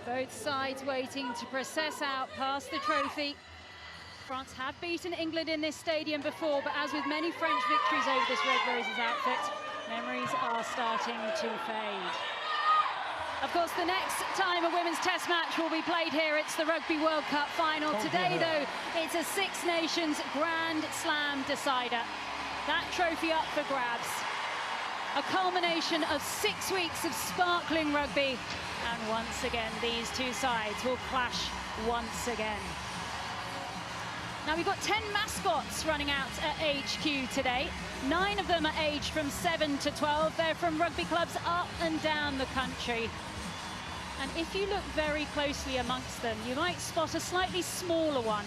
Both sides waiting to process out past the trophy. France have beaten England in this stadium before, but as with many French victories over this Red Roses outfit, memories are starting to fade. Of course, the next time a women's test match will be played here, it's the Rugby World Cup final. Today, though, it's a Six Nations Grand Slam decider. That trophy up for grabs. A culmination of 6 weeks of sparkling rugby. And once again, these two sides will clash once again. Now, we've got 10 mascots running out at HQ today. 9 of them are aged from 7 to 12. They're from rugby clubs up and down the country. And if you look very closely amongst them, you might spot a slightly smaller one.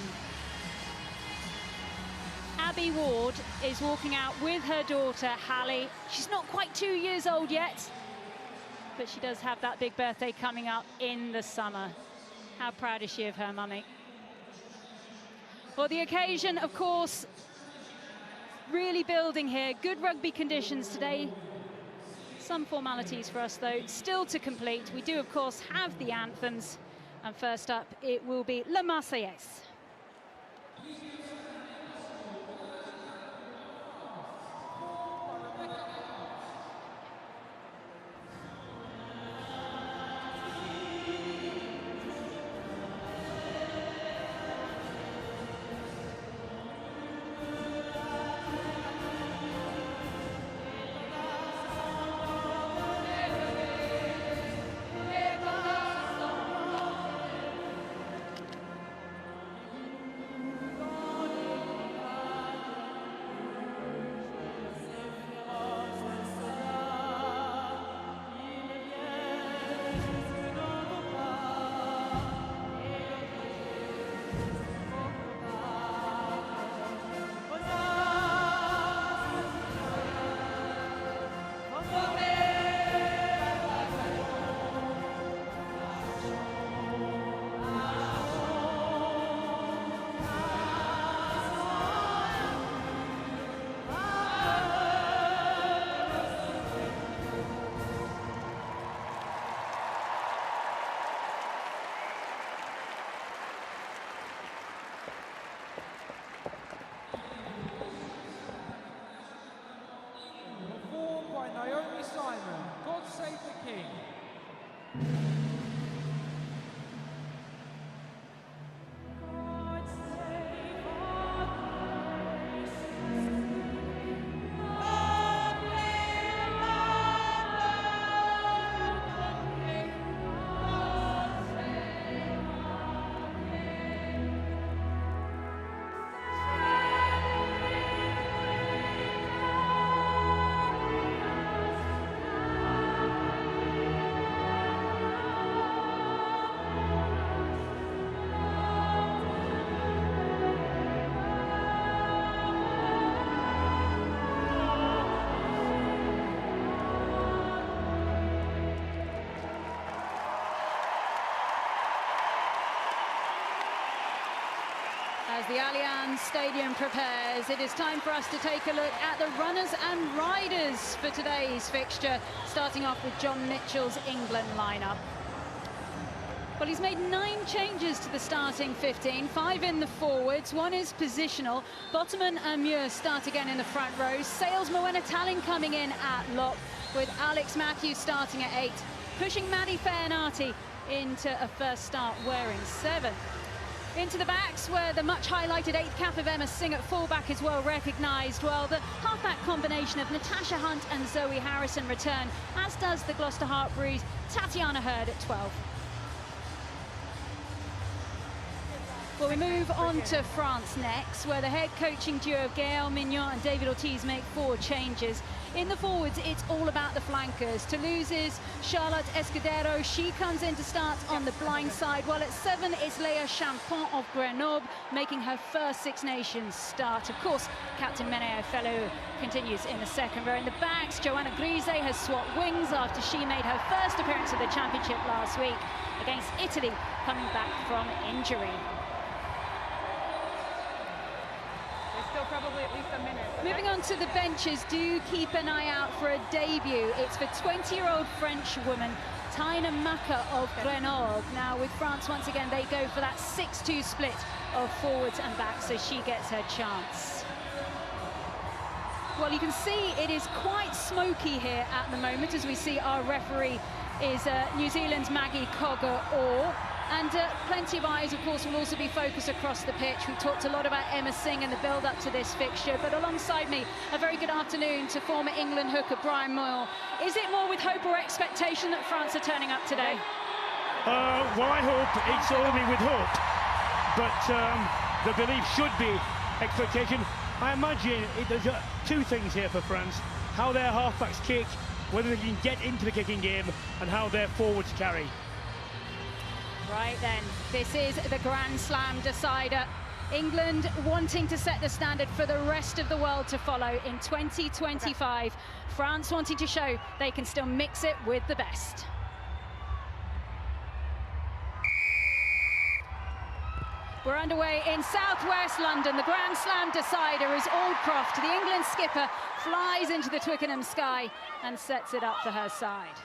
Abby Ward is walking out with her daughter, Hallie. She's not quite 2 years old yet, but she does have that big birthday coming up in the summer. How proud is she of her mummy? For the occasion, of course, really building here. Good rugby conditions today. Some formalities for us, though, still to complete. We do, of course, have the anthems. And first up, it will be La Marseillaise. As the Allianz Stadium prepares, it is time for us to take a look at the runners and riders for today's fixture, starting off with John Mitchell's England lineup. Well, he's made 9 changes to the starting 15, 5 in the forwards, 1 is positional. Bottoman and Muir start again in the front row. Sales Moena Tallinn coming in at lock, with Alex Matthews starting at 8, pushing Maddie Fairnarty into a first start wearing 7. Into the backs, where the much highlighted 8th cap of Emma Singh at fullback is well recognised, while the halfback combination of Natasha Hunt and Zoe Harrison return, as does the Gloucester Heartbreeze Tatiana Hurd at 12. Well, we move on to France next, where the head coaching duo of Gaël Mignon and David Ortiz make 4 changes. In the forwards, it's all about the flankers. Toulouse's Charlotte Escudero, she comes in to start on the blind side, while at 7, it's Léa Champon of Grenoble, making her first Six Nations start. Of course, Captain Menea Fellow continues in the second row. In the backs, Joanna Grise has swapped wings after she made her first appearance of the championship last week against Italy, coming back from injury. Probably at least a minute. Moving on to the benches, do keep an eye out for a debut. It's for 20-year-old French woman Maka of Grenoble. Now with France, once again, they go for that 6-2 split of forwards and backs, so she gets her chance. Well, you can see it is quite smoky here at the moment, as we see our referee is New Zealand's Maggie Cogger-Orr. And plenty of eyes, of course, will also be focused across the pitch. We talked a lot about Emma Singh and the build-up to this fixture, but alongside me, a very good afternoon to former England hooker Brian Moyle. Is it more with hope or expectation that France are turning up today? Well, I hope it's only with hope, but the belief should be expectation. I imagine there's two things here for France: how their halfbacks kick, whether they can get into the kicking game, and how their forwards carry. Right then, this is the Grand Slam decider. England wanting to set the standard for the rest of the world to follow in 2025. France wanting to show they can still mix it with the best. We're underway in southwest London. The Grand Slam decider is Aldcroft. The England skipper flies into the Twickenham sky and sets it up for her side.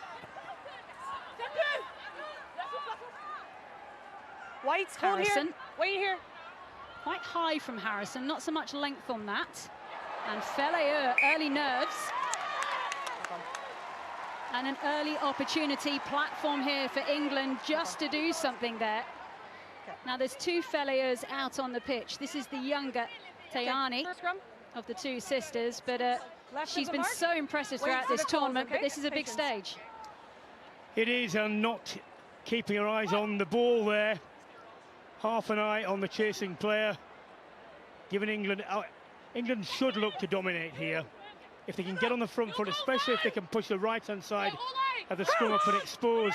White's hold here. Wait here. Quite high from Harrison, not so much length on that. And Felleur, early nerves. And an early opportunity platform here for England just to do something there. Now there's two Felleurs out on the pitch. This is the younger Tayani of the two sisters, but she's been so impressive throughout this tournament, but this is a big stage. It is, and not keeping her eyes on the ball there. Half an eye on the chasing player, giving England should look to dominate here. If they can get on the front foot, especially if they can push the right-hand side of the scrum up and expose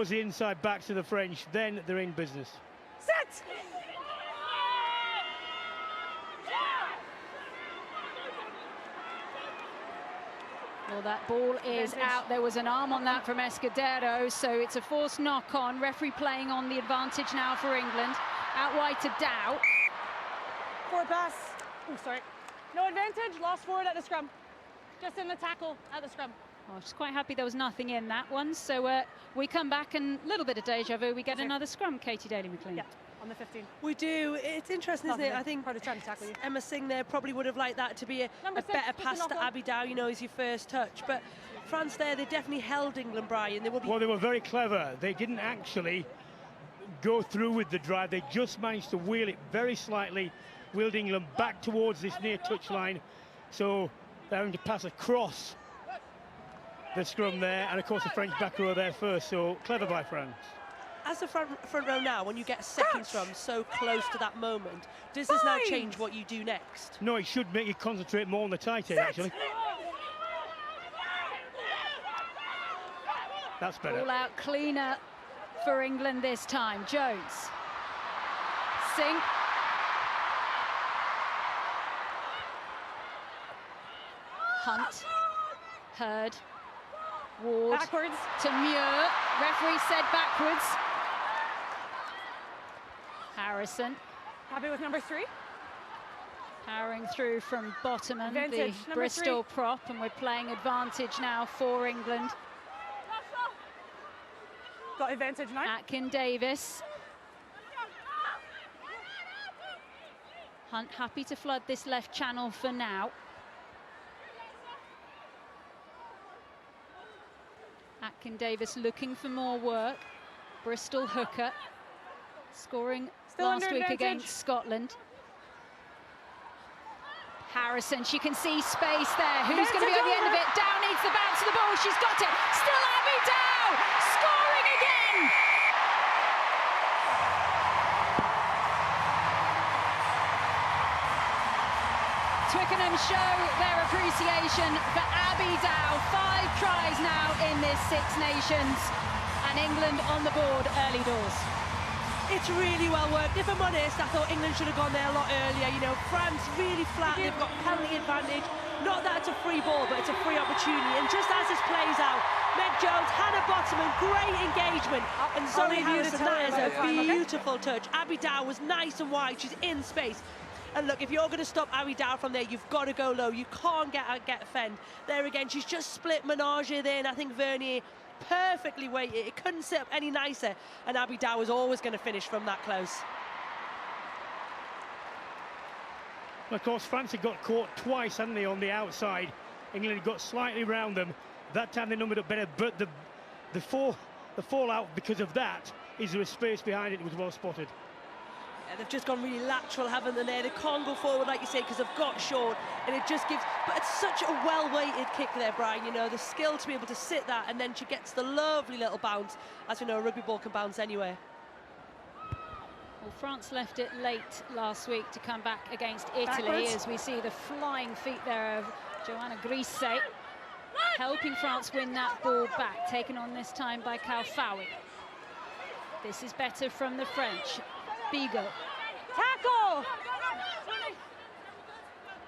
the inside back to the French, then they're in business. Set! Well, that ball is out. There was an arm on that from Escudero, so it's a forced knock-on. Referee playing on the advantage now for England. Out wide to Dow. Forward pass. Oh, sorry. No advantage, lost forward at the scrum. Just in the tackle at the scrum. Oh, she's quite happy there was nothing in that one. So we come back and a little bit of deja vu. We get another scrum, Katie Daly-McLean. Yeah, on the 15. We do. It's interesting, isn't it? I think part of trying to tackle you. Emma Singh there probably would have liked that to be a better pass to Abby Dow, you know, as your first touch. But France there, they definitely held England, Brian. Well, they were very clever. They didn't actually go through with the drive. They just managed to wheel it very slightly, wheeled England back towards this near touchline. So they're having to pass across the scrum there, and of course the French back row there first. So clever by France. As the front row now, when you get a second scrum so close to that moment, does this now change what you do next? No, it should make you concentrate more on the tight end, actually. That's better. All out cleaner for England this time. Jones. Singh. Hunt. Hurd. Ward. Backwards. To Muir. Referee said backwards. Harrison. Happy with number 3? Powering through from Bottoman, Advantage, the Bristol prop, and we're playing advantage now for England. Got advantage 9. Atkin Davis. Hunt happy to flood this left channel for now. Atkin Davis looking for more work. Bristol hooker, scoring last week against Scotland. Harrison, she can see space there. Who's going to be at the end of it? Dow needs the bounce of the ball. She's got it. Still Abby Dow, scoring again. Twickenham show their appreciation for Abby Dow. 5 tries now in this Six Nations, and England on the board early doors. It's really well worked. If I'm honest, I thought England should have gone there a lot earlier. You know, France really flat. They've got penalty advantage. Not that it's a free ball, but it's a free opportunity. And just as this plays out, Meg Jones, Hannah Bottoman, great engagement. And Zoe Harrison, that is a beautiful touch. Abby Dow was nice and wide. She's in space. And look, if you're going to stop Abby Dow from there, you've got to go low. You can't get Fend. There again, she's just split Menage there, and I think Vernier perfectly weighted. It couldn't sit up any nicer, and Abby Dow was always going to finish from that close. Of course, France had got caught twice, hadn't they, on the outside. England had got slightly round them. That time they numbered up better, but the fallout because of that is there a space behind it. It was well spotted. Yeah, they've just gone really lateral, haven't they? They can't go forward, like you say, because they've got short, and it just gives. But it's such a well-weighted kick there, Brian. You know, the skill to be able to sit that, and then she gets the lovely little bounce. As we know, a rugby ball can bounce anywhere. Well, France left it late last week to come back against Italy, Backwards. as we see the flying feet there of Joanna Grisset, helping France win that ball back, taken on this time by Kalfaoui. This is better from the French. Bigot. Tackle!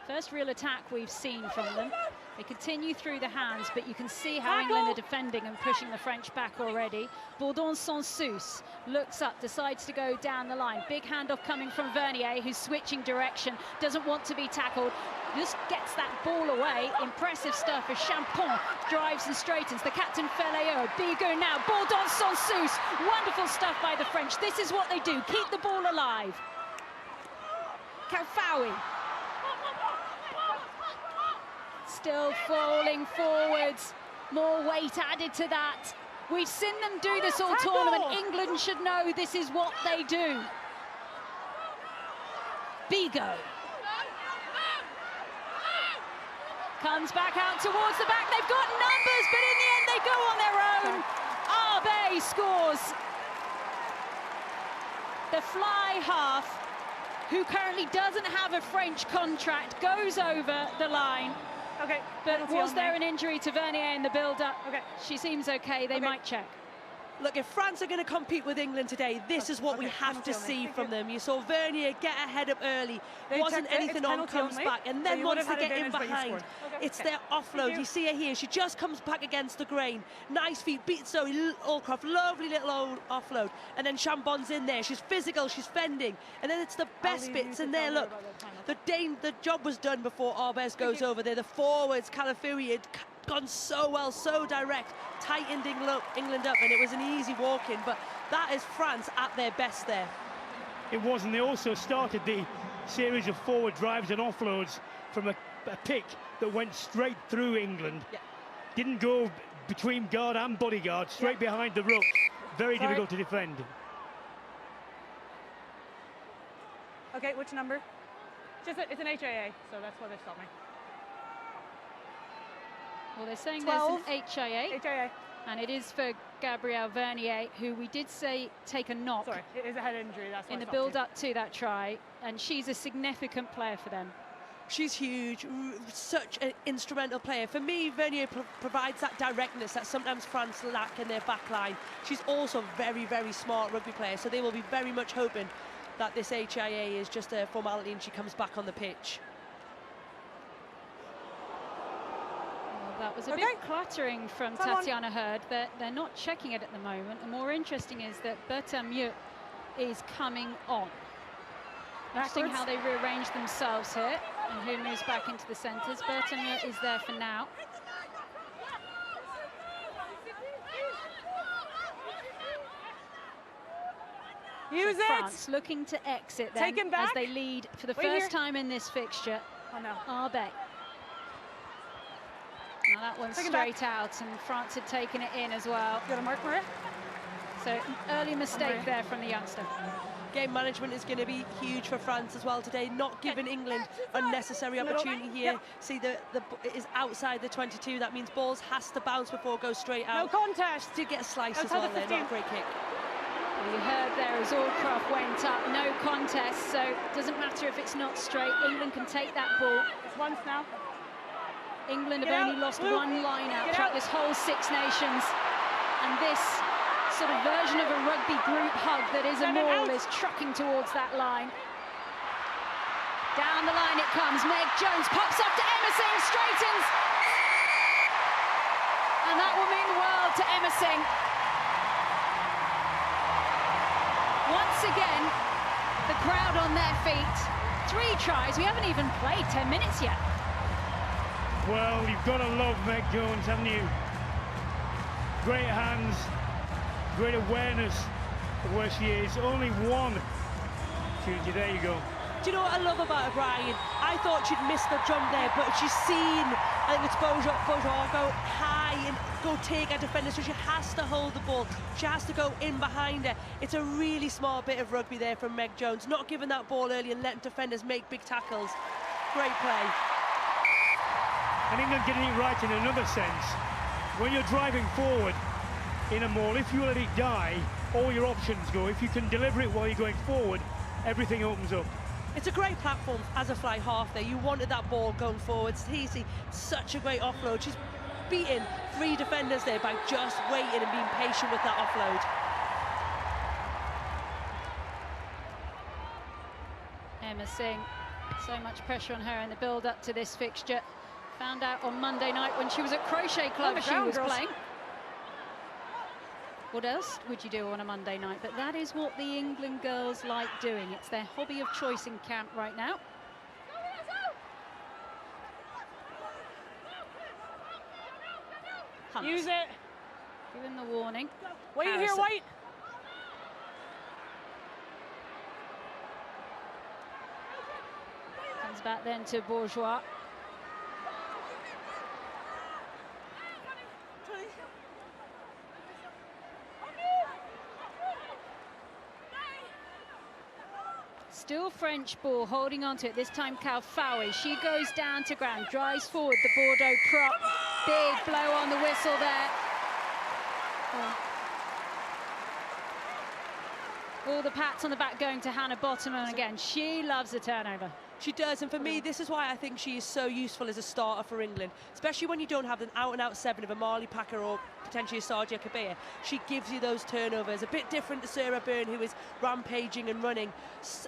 First real attack we've seen from them. They continue through the hands, but you can see how Tackle! England are defending and pushing the French back already. Bourdon sans Souce looks up, decides to go down the line. Big handoff coming from Vernier, who's switching direction, doesn't want to be tackled, just gets that ball away. Impressive stuff as Champon drives and straightens. The captain Feléo, Bigot now, Bourdon sans Souce. Wonderful stuff by the French. This is what they do, keep the ball alive. Kalfaoui. Still falling forwards, more weight added to that. We've seen them do this all tournament. England should know this is what they do. Bigot. Comes back out towards the back. They've got numbers, but in the end they go on their own. Arbey scores. The fly half, who currently doesn't have a French contract, goes over the line. Okay. But was there an injury to Vernier in the build-up? Okay. She seems okay. They might check. Look, if France are going to compete with England today, this is what we have to see from them. You saw Vernier get a head up early, wasn't anything on, comes back, and then once they get in behind, it's their offload. You see her here, she just comes back against the grain. Nice feet, beats Zoe Allcroft, lovely little offload, and then Chambon's in there. She's physical, she's fending, and then it's the best bits in there. Look, the job was done before Arbes goes over there. The forwards, Kalfaoui had gone so well, so direct, tightened England up, and it was an easy walk-in, but that is France at their best there. It was, and they also started the series of forward drives and offloads from a pick that went straight through England. Yeah. Didn't go between guard and bodyguard, straight behind the ruck. Very difficult to defend. Okay, which number? It's an HIA, so that's why they stopped me. Well, they're saying 12. there's an HIA. HIA. And it is for Gabrielle Vernier, who we did say take a knock. Sorry, it is a head injury. That's why in the build-up to that try, and she's a significant player for them. She's huge, such an instrumental player. For me, Vernier provides that directness that sometimes France lack in their back line. She's also a very, very smart rugby player, so they will be very much hoping that this HIA is just a formality and she comes back on the pitch. That was a bit clattering from Tatiana Hurd. They're not checking it at the moment. And more interesting is that Bertamieux is coming on. Interesting how they rearrange themselves here and who moves back into the centres. Bertamieux is there for now. Use it! France looking to exit them as they lead for the first time in this fixture. Oh no. Arbey. Now that one's straight out, and France had taken it in as well. You got a mark, Maria? So early mistake there from the youngster. Game management is going to be huge for France as well today, not giving England unnecessary opportunity here. See, it is outside the 22. That means balls has to bounce before it goes straight out. No contest. Did get a slice as well there, not a great kick. Well, you heard there as Allcroft went up, no contest, so it doesn't matter if it's not straight. England can take that ball. It's once now. England have only lost one line out throughout this whole Six Nations, and this sort of version of a rugby group hug that is a maul is trucking towards that line. Down the line it comes. Meg Jones pops up to Emersing, straightens, and that will mean the world to Emersing. Once again, the crowd on their feet. 3 tries. We haven't even played 10 minutes yet. Well, you've got to love Meg Jones, haven't you? Great hands, great awareness of where she is. Only one. There you go. Do you know what I love about her, Brian? I thought she'd missed the jump there, but she's seen, I think it's Bourgeois go high and go take a defender, so she has to hold the ball. She has to go in behind her. It's a really smart bit of rugby there from Meg Jones, not giving that ball early and letting defenders make big tackles. Great play. And England getting it right in another sense. When you're driving forward in a maul, if you let it die, all your options go. If you can deliver it while you're going forward, everything opens up. It's a great platform as a fly half there. You wanted that ball going forward. Stacey, such a great offload. She's beaten 3 defenders there by just waiting and being patient with that offload. Emma Singh, so much pressure on her in the build-up to this fixture. Found out on Monday night when she was at Crochet Club she was playing. What else would you do on a Monday night? But that is what the England girls like doing. It's their hobby of choice in camp right now. Hunt. Use it. Given the warning. Wait here, Harrison. White. Comes back then to Bourgeois. Still French ball, holding on to it. This time Kalfawi. She goes down to ground, drives forward the Bordeaux prop. Big blow on the whistle there. All the pats on the back going to Hannah Bottoman again. She loves a turnover. She does, and for me, this is why I think she is so useful as a starter for England, especially when you don't have an out-and-out 7 of a Marley Packer or potentially a Sardia Kabir. She gives you those turnovers. A bit different to Sarah Byrne, who is rampaging and running.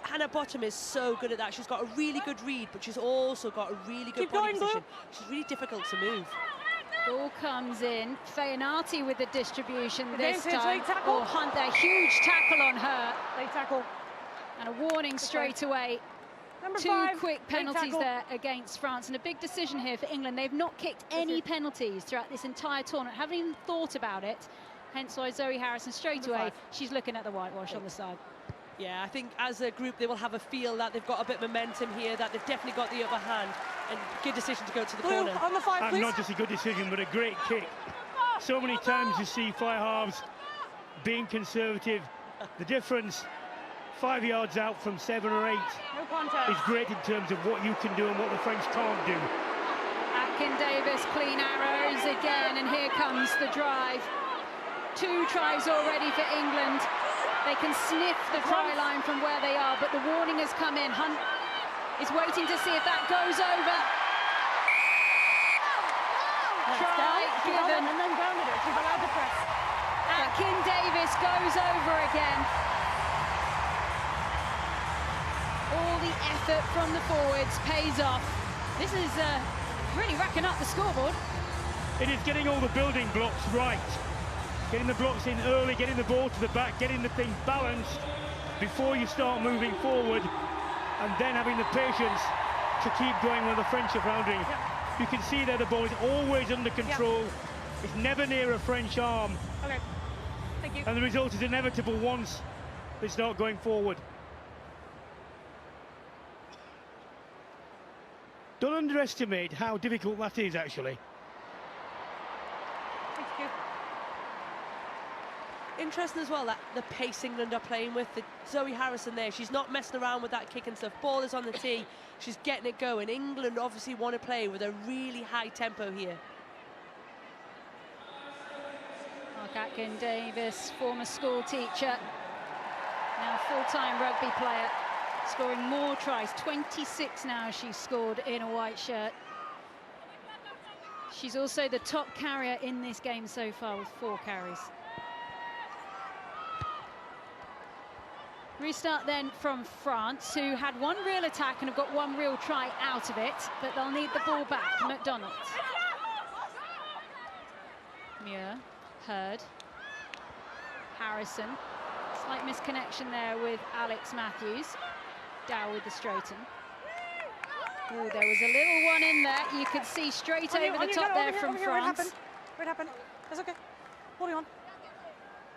Hannah Bottom is so good at that. She's got a really good read, but she's also got a really good body position. She's really difficult to move. Ball comes in. Fayanati with the distribution this Advantage, time. late tackle. Oh, Hunt there, huge tackle on her. Late tackle. And a warning straight away. Number 2 5, quick late penalties tackle. there against France, and a big decision here for England. They've not kicked any penalties throughout this entire tournament, haven't even thought about it. Hence why Zoe Harrison straight Number away, 5. she's looking at the whitewash on the side. Yeah, I think as a group they will have a feel that they've got a bit of momentum here, that they've definitely got the upper hand, and good decision to go to the Blue corner. on the 5, And please. not just a good decision, but a great kick. So many times you see fly halves being conservative. The difference 5 yards out from 7 or 8 No contest. is great in terms of what you can do and what the French can't do. Atkin Davis, clean arrows again, and here comes the drive. 2 tries already for England. They can sniff the try line from where they are, but the warning has come in. Hunt is waiting to see if that goes over. Try given. And then grounded her. She's allowed to press. Atkin Davis goes over again. All the effort from the forwards pays off. This is really racking up the scoreboard. It is getting all the building blocks right. Getting the blocks in early, getting the ball to the back, getting the thing balanced before you start moving forward, and then having the patience to keep going when the French are floundering. Yep. You can see that the ball is always under control. Yep. It's never near a French arm. Okay. Thank you. And the result is inevitable once they start going forward. Don't underestimate how difficult that is, actually. Thank you. Interesting as well that the pace England are playing with. Zoe Harrison there, she's not messing around with that kick and stuff. Ball is on the tee, she's getting it going. England obviously want to play with a really high tempo here. Mark Atkin Davis, former school teacher, now full-time rugby player, scoring more tries. 26 now she's scored in a white shirt. She's also the top carrier in this game so far with 4 carries. Restart then from France, who had 1 real attack and have got 1 real try out of it, but they'll need the ball back. McDonald. Muir, Hurd, Harrison. Slight misconnection there with Alex Matthews. Dow with the straighten. Oh, there was a little one in there. You could see straight over the top there from France. What happened? That's okay. Holding on.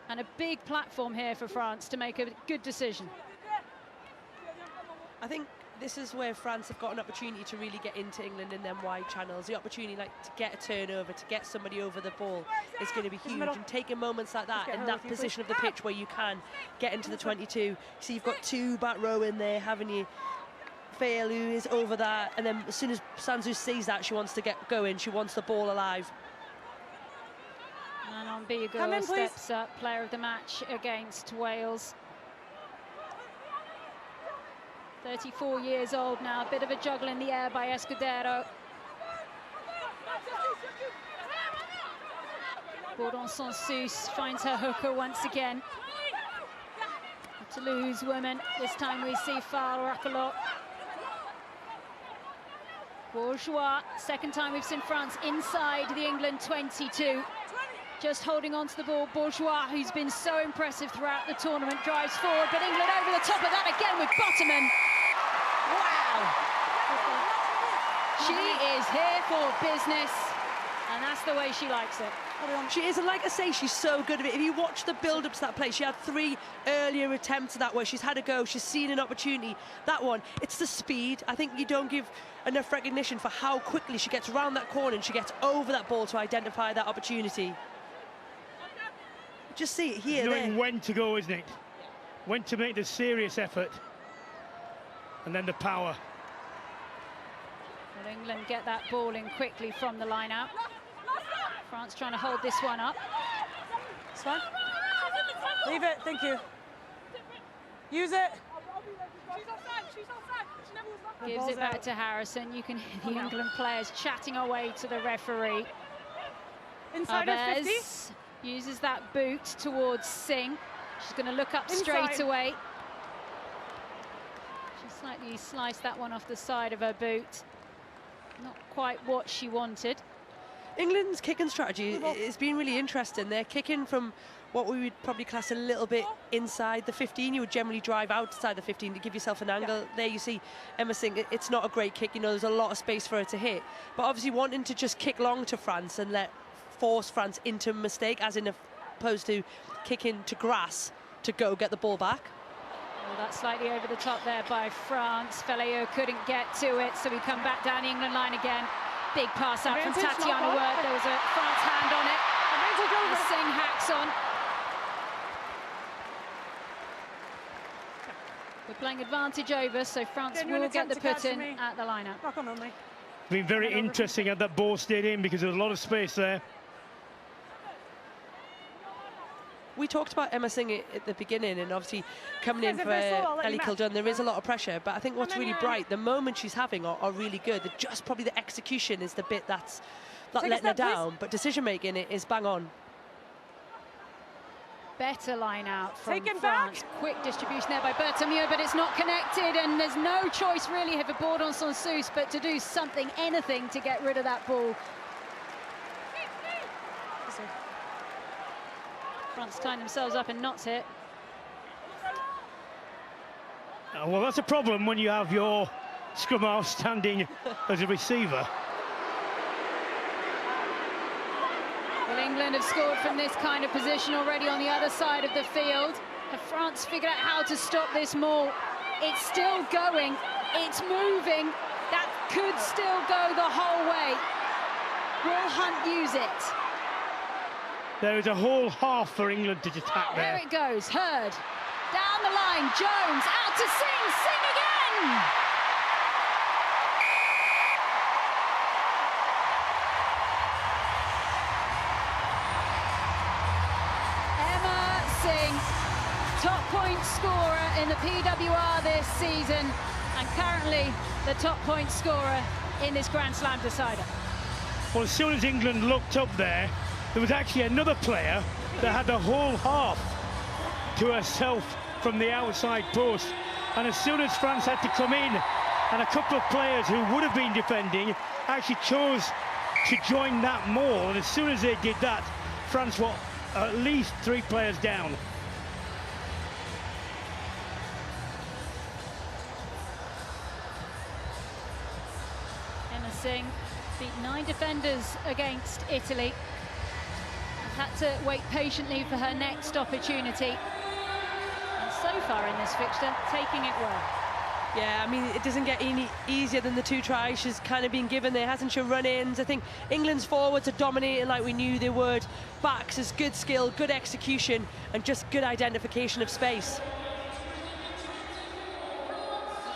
And a big platform here for France to make a good decision. I think this is where France have got an opportunity to really get into England in them wide channels. The opportunity to get a turnover, to get somebody over the ball is going to be huge. And taking moments like that in that position of the pitch where you can get into the 22. So you've got two back row in there, haven't you? Fail, who is over that, and then as soon as Sansu sees that, she wants to get going. She wants the ball alive. And on Biago steps up, player of the match against Wales. 34 years old now, a bit of a juggle in the air by Escudero. Bourdon-Sansus finds her hooker once again. A Toulouse woman, this time we see Fal Racolot. Bourgeois, second time we've seen France inside the England 22. Just holding on to the ball, Bourgeois, who's been so impressive throughout the tournament, drives forward, but England over the top of that again with Bottoman. Wow! She is here for business, and that's the way she likes it. She is, and like I say, she's so good at it. If you watch the build-up to that play, she had 3 earlier attempts at that where she's had a go, she's seen an opportunity. That one, it's the speed. I think you don't give enough recognition for how quickly she gets around that corner and she gets over that ball to identify that opportunity. Just see it here. Knowing when to go, isn't it? When to make the serious effort. And then the power. Will England get that ball in quickly from the line out? France trying to hold this one up. It's fine. Leave it, thank you. Use it. Gives it back to Harrison. You can hear the England players chatting away to the referee. Inside of 50. Uses that boot towards Singh. She's going to look up straight away. She slightly sliced that one off the side of her boot. Not quite what she wanted. England's kicking strategy has been really interesting. They're kicking from what we would probably class a little bit inside the 15. You would generally drive outside the 15 to give yourself an angle. There you see Emma Singh, it's not a great kick, you know, there's a lot of space for her to hit. But obviously wanting to just kick long to France and force France into a mistake, as in opposed to kicking to grass to go get the ball back. Well, that's slightly over the top there by France. Fellaio couldn't get to it, so we come back down the England line again. Big pass out from Tatiana Wert. There was a France hand on it. And Singh hacks on. We're playing advantage over, so France will get the put in at the line-out. Been very interesting at that ball stayed in because there was a lot of space there. We talked about Emma Singh at the beginning, and obviously coming in for Ellie Kildun, there is a lot of pressure, but I think what's really bright, the moments she's having are really good. Just probably the execution is the bit that's letting her down, but decision making is bang on. Better line out from France. Quick distribution there by Bertamieux, but it's not connected, and there's no choice really here for Bourdon-Sansus but to do something, anything to get rid of that ball. France tying themselves up in knots here. Well, that's a problem when you have your scrum half standing as a receiver. Well, England have scored from this kind of position already on the other side of the field. Have France figured out how to stop this maul? It's still going, it's moving. That could still go the whole way. Will Hunt use it? There is a whole half for England to attack there. There it goes, Hurd. Down the line, Jones, out to Singh, Singh again! Emma Singh, top point scorer in the PWR this season, and currently the top point scorer in this Grand Slam decider. Well, as soon as England looked up there was actually another player that had the whole half to herself from the outside post. And as soon as France had to come in, and a couple of players who would have been defending actually chose to join that maul. And as soon as they did that, France were at least 3 players down. Singh beat 9 defenders against Italy. Had to wait patiently for her next opportunity. And so far in this fixture, taking it well. Yeah, I mean, it doesn't get any easier than the 2 tries she's kind of been given there, hasn't she? Run-ins. I think England's forwards are dominating like we knew they would. Backs is good skill, good execution, and just good identification of space.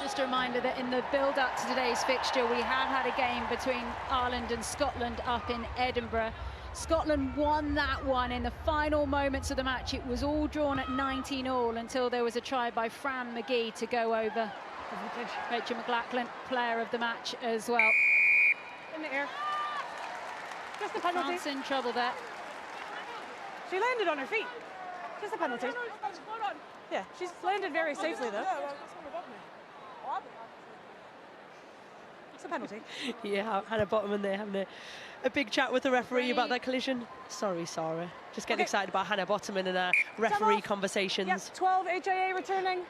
Just a reminder that in the build-up to today's fixture, we have had a game between Ireland and Scotland up in Edinburgh. Scotland won that one in the final moments of the match. It was all drawn at 19-all until there was a try by Fran McGee to go over. Rachel McLachlan, player of the match as well. In the air. Just a penalty. France in trouble there. She landed on her feet. Just a penalty. Yeah, she's landed very safely though. It's a penalty. Yeah, Hannah Bottoman there having a big chat with the referee about that collision. Sorry, Sarah. Just getting excited about Hannah Bottoman and her referee conversations. Yes, 12 HIA returning.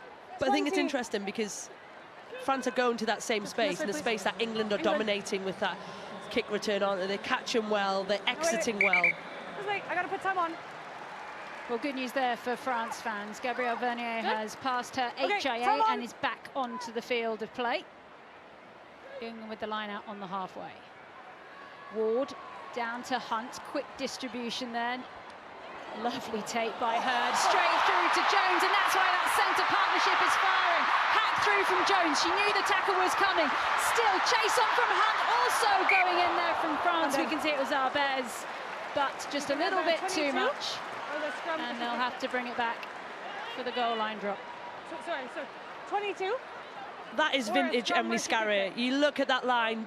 But I think it's interesting because France are going to that same space, in the space that England are dominating with that kick return on. They're catching well, they're exiting well. Wait, I gotta put time on. Well, good news there for France fans. Gabrielle Vernier has passed her HIA and is back onto the field of play. England with the line out on the halfway. Ward down to Hunt, quick distribution then. Lovely take by Hurd, straight through to Jones, and that's why that centre partnership is firing. Hack through from Jones, she knew the tackle was coming. Still, chase on from Hunt, also going in there from France. We can see it was Arbez, but just a little bit too much. And they'll have to bring it back for the goal line drop. So 22? That is vintage Emily Scarry. You look at that line,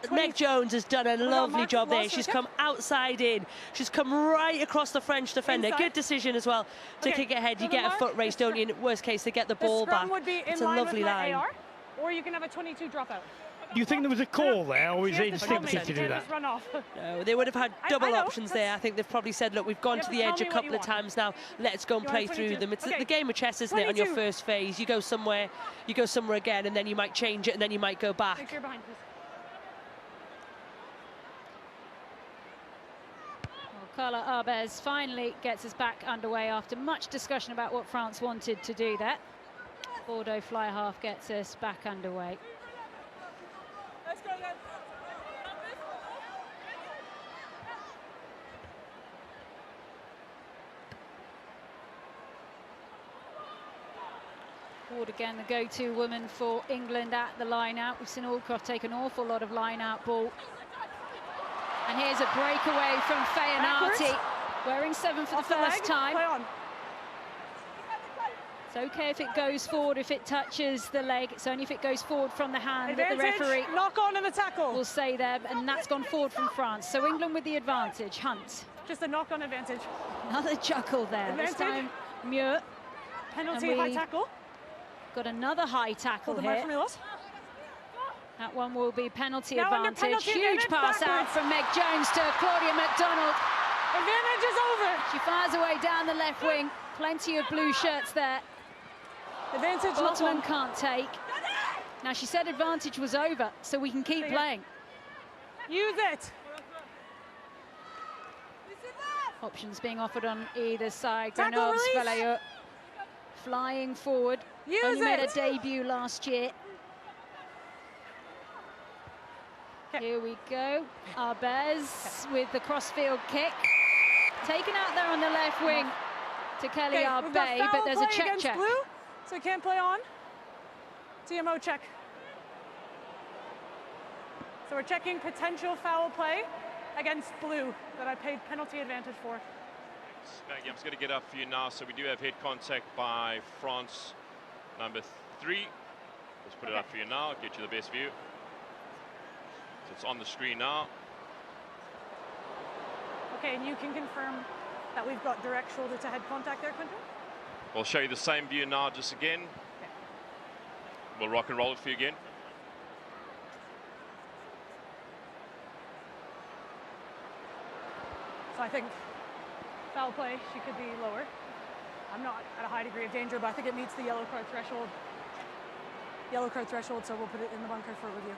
Meg Jones has done a lovely job there. She's come outside in. She's come right across the French defender. Good decision as well to kick ahead. You get a foot race, don't you? In worst case, they get the ball back. It's a lovely line. AR, or you can have a 22 dropout. Do you think there was a call there, or is it instinctive to do that? Run off. No, they would have had double options there. I think they've probably said, look, we've gone to the edge a couple of times now. Let's go and play through them. It's the game of chess, isn't it, on your first phase? You go somewhere again, and then you might change it, and then you might go back. Make sure you're behind, please. Well, Carla Arbez finally gets us back underway after much discussion about what France wanted to do there. Bordeaux fly half gets us back underway. Let's go, guys. Ward again, the go-to woman for England at the line-out. We've seen Aldcroft take an awful lot of line-out ball. And here's a breakaway from Feyanati, wearing 7 for the first time. Play on. It's okay if it goes forward, if it touches the leg. It's only if it goes forward from the hand that the referee knock on in the tackle will say there, and that's gone forward from France. So England with the advantage. Hunt. Just a knock-on advantage. Another chuckle there. Advantage. This time, Muir. Penalty, high tackle. Got another high tackle here. That one will be penalty advantage. Huge pass out from Meg Jones to Claudia MacDonald. Advantage is over. She fires away down the left wing. Plenty of blue shirts there. Advantage Bottoman can't take. Now, she said advantage was over, so we can keep playing. Use it. Options being offered on either side. Tackle Grenobles, release. Vallejo flying forward. Only made a debut last year. Here we go. Arbez with the crossfield kick. Taken out there on the left wing to Kelly Arbey, but there's a check. Blue, so he can't play on. TMO check. So we're checking potential foul play against blue that I paid penalty advantage for. I'm just going to get up for you now. So we do have head contact by France, number 3. Let's put it up for you now, get you the best view. So it's on the screen now. Okay, and you can confirm that we've got direct shoulder to head contact there, Quinton? We'll show you the same view now just again. Okay. We'll rock and roll it for you again. So I think foul play, she could be lower. I'm not at a high degree of danger, but I think it meets the yellow card threshold. Yellow card threshold, so we'll put it in the bunker for review.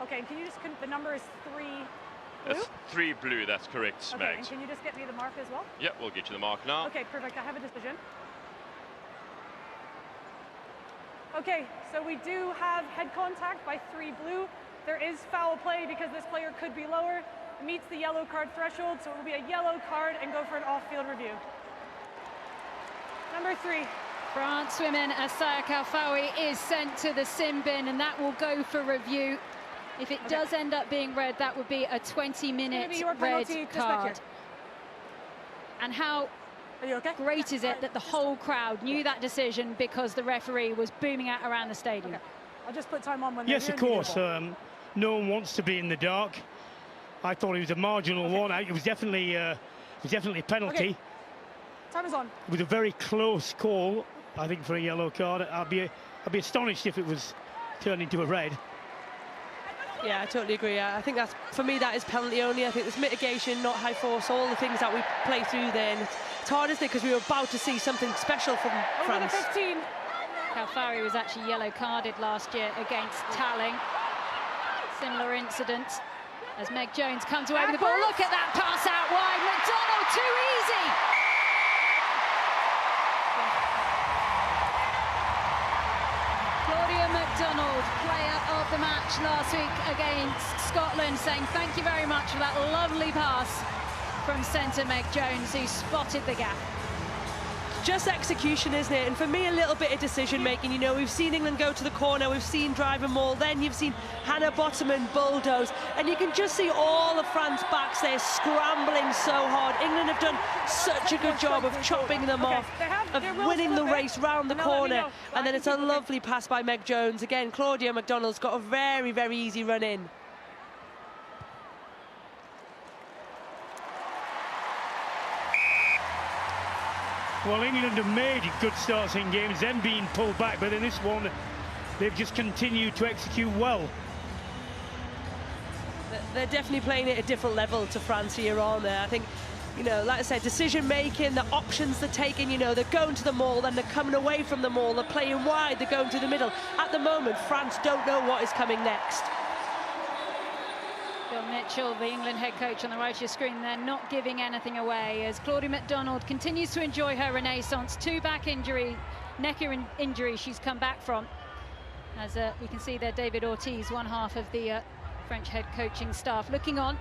Okay, can you just, the number is 3 blue? That's 3 blue, that's correct, Okay, and Smags. can you just get me the mark as well? Yep, we'll get you the mark now. Okay, perfect, I have a decision. Okay, so we do have head contact by 3 blue. There is foul play because this player could be lower. It meets the yellow card threshold, so it will be a yellow card and go for an off-field review. Number 3. France women, Asaya Kalfawi is sent to the sin bin, and that will go for review. If it does end up being red, that would be a 20-minute red card. And how great is it that the whole crowd knew that decision because the referee was booming out around the stadium? Okay. I'll just put time on when Yes, of course. No one wants to be in the dark. I thought it was a marginal one. It was definitely a penalty. Okay. Time is on. It was a very close call, I think, for a yellow card. I'd be astonished if it was turned into a red. Yeah, I totally agree. I think that's, for me, that is penalty only. I think there's mitigation, not high force, all the things that we play through there. And it's hard, isn't it? Because we were about to see something special from France. Over the 15. Kalfawi was actually yellow carded last year against Talling. Similar incident as Meg Jones comes away with the ball. Look at that pass out wide. McDonald, too easy. Claudia McDonald, player of the match last week against Scotland, saying thank you very much for that lovely pass from centre Meg Jones, who spotted the gap. Just execution, isn't it? And for me, a little bit of decision making. You know, we've seen England go to the corner, we've seen drive and maul, then you've seen Hannah Bottoman bulldoze, and you can just see all of France backs there scrambling so hard. England have done such a good job of chopping them off, of winning the race round the corner, and then it's a lovely pass by Meg Jones. Again, Claudia McDonald's got a very, very easy run in. Well, England have made good starts in games, then being pulled back, but in this one, they've just continued to execute well. They're definitely playing at a different level to France here on there. I think, you know, like I said, decision making, the options they're taking, you know, they're going to the maul, then they're coming away from the maul, they're playing wide, they're going to the middle. At the moment, France don't know what is coming next. Bill Mitchell, the England head coach, on the right of your screen, they're not giving anything away as Claudia McDonald continues to enjoy her renaissance. 2 back injury, neck injury she's come back from. As we can see there, David Ortiz, one half of the French head coaching staff, looking on.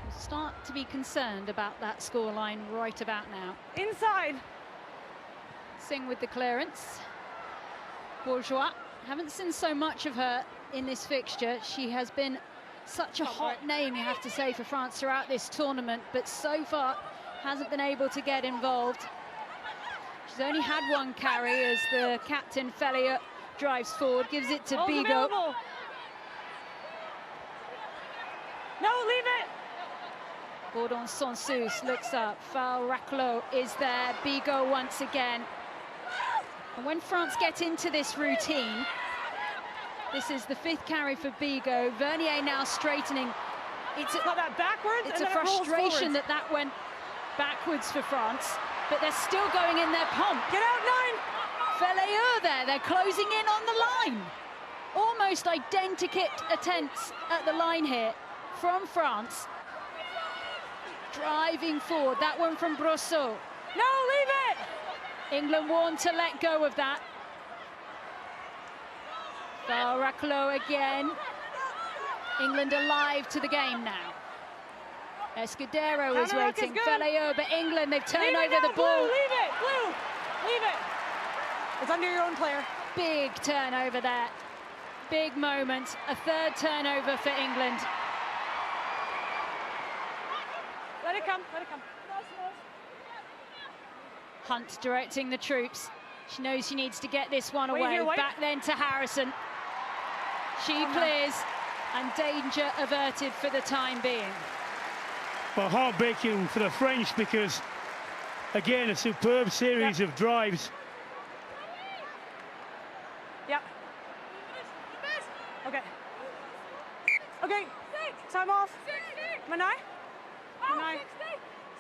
We'll start to be concerned about that scoreline right about now. Inside. Singh with the clearance. Bourgeois, haven't seen so much of her in this fixture. She has been such a hot name, you have to say, for France throughout this tournament, but so far hasn't been able to get involved. She's only had 1 carry as the captain, Fellier, drives forward, gives it to Bigot. No, leave it! Bourdon Sansus looks up, Val Raclot is there, Bigot once again. And when France get into this routine, this is the 5th carry for Bigot. Vernier now straightening. It's that backwards. It's a frustration that went backwards for France, but they're still going in their pump. Get out 9. Fellier there, they're closing in on the line. Almost identical attempts at the line here from France. Driving forward, that one from Brosseau. No, leave it! England warned to let go of that. Val Raclot again. England alive to the game now. Escudero is waiting. Fellier, but England, they've turned over the ball. Blue, leave it, Blue, leave it. It's under your own player. Big turnover there. Big moment. A 3rd turnover for England. Let it come, let it come. Hunt directing the troops. She knows she needs to get this one away. Here, back then to Harrison. She clears, and danger averted for the time being. Well, heartbreaking for the French because, again, a superb series of drives. Yep. Okay. Okay. Time off. Manai? Manai.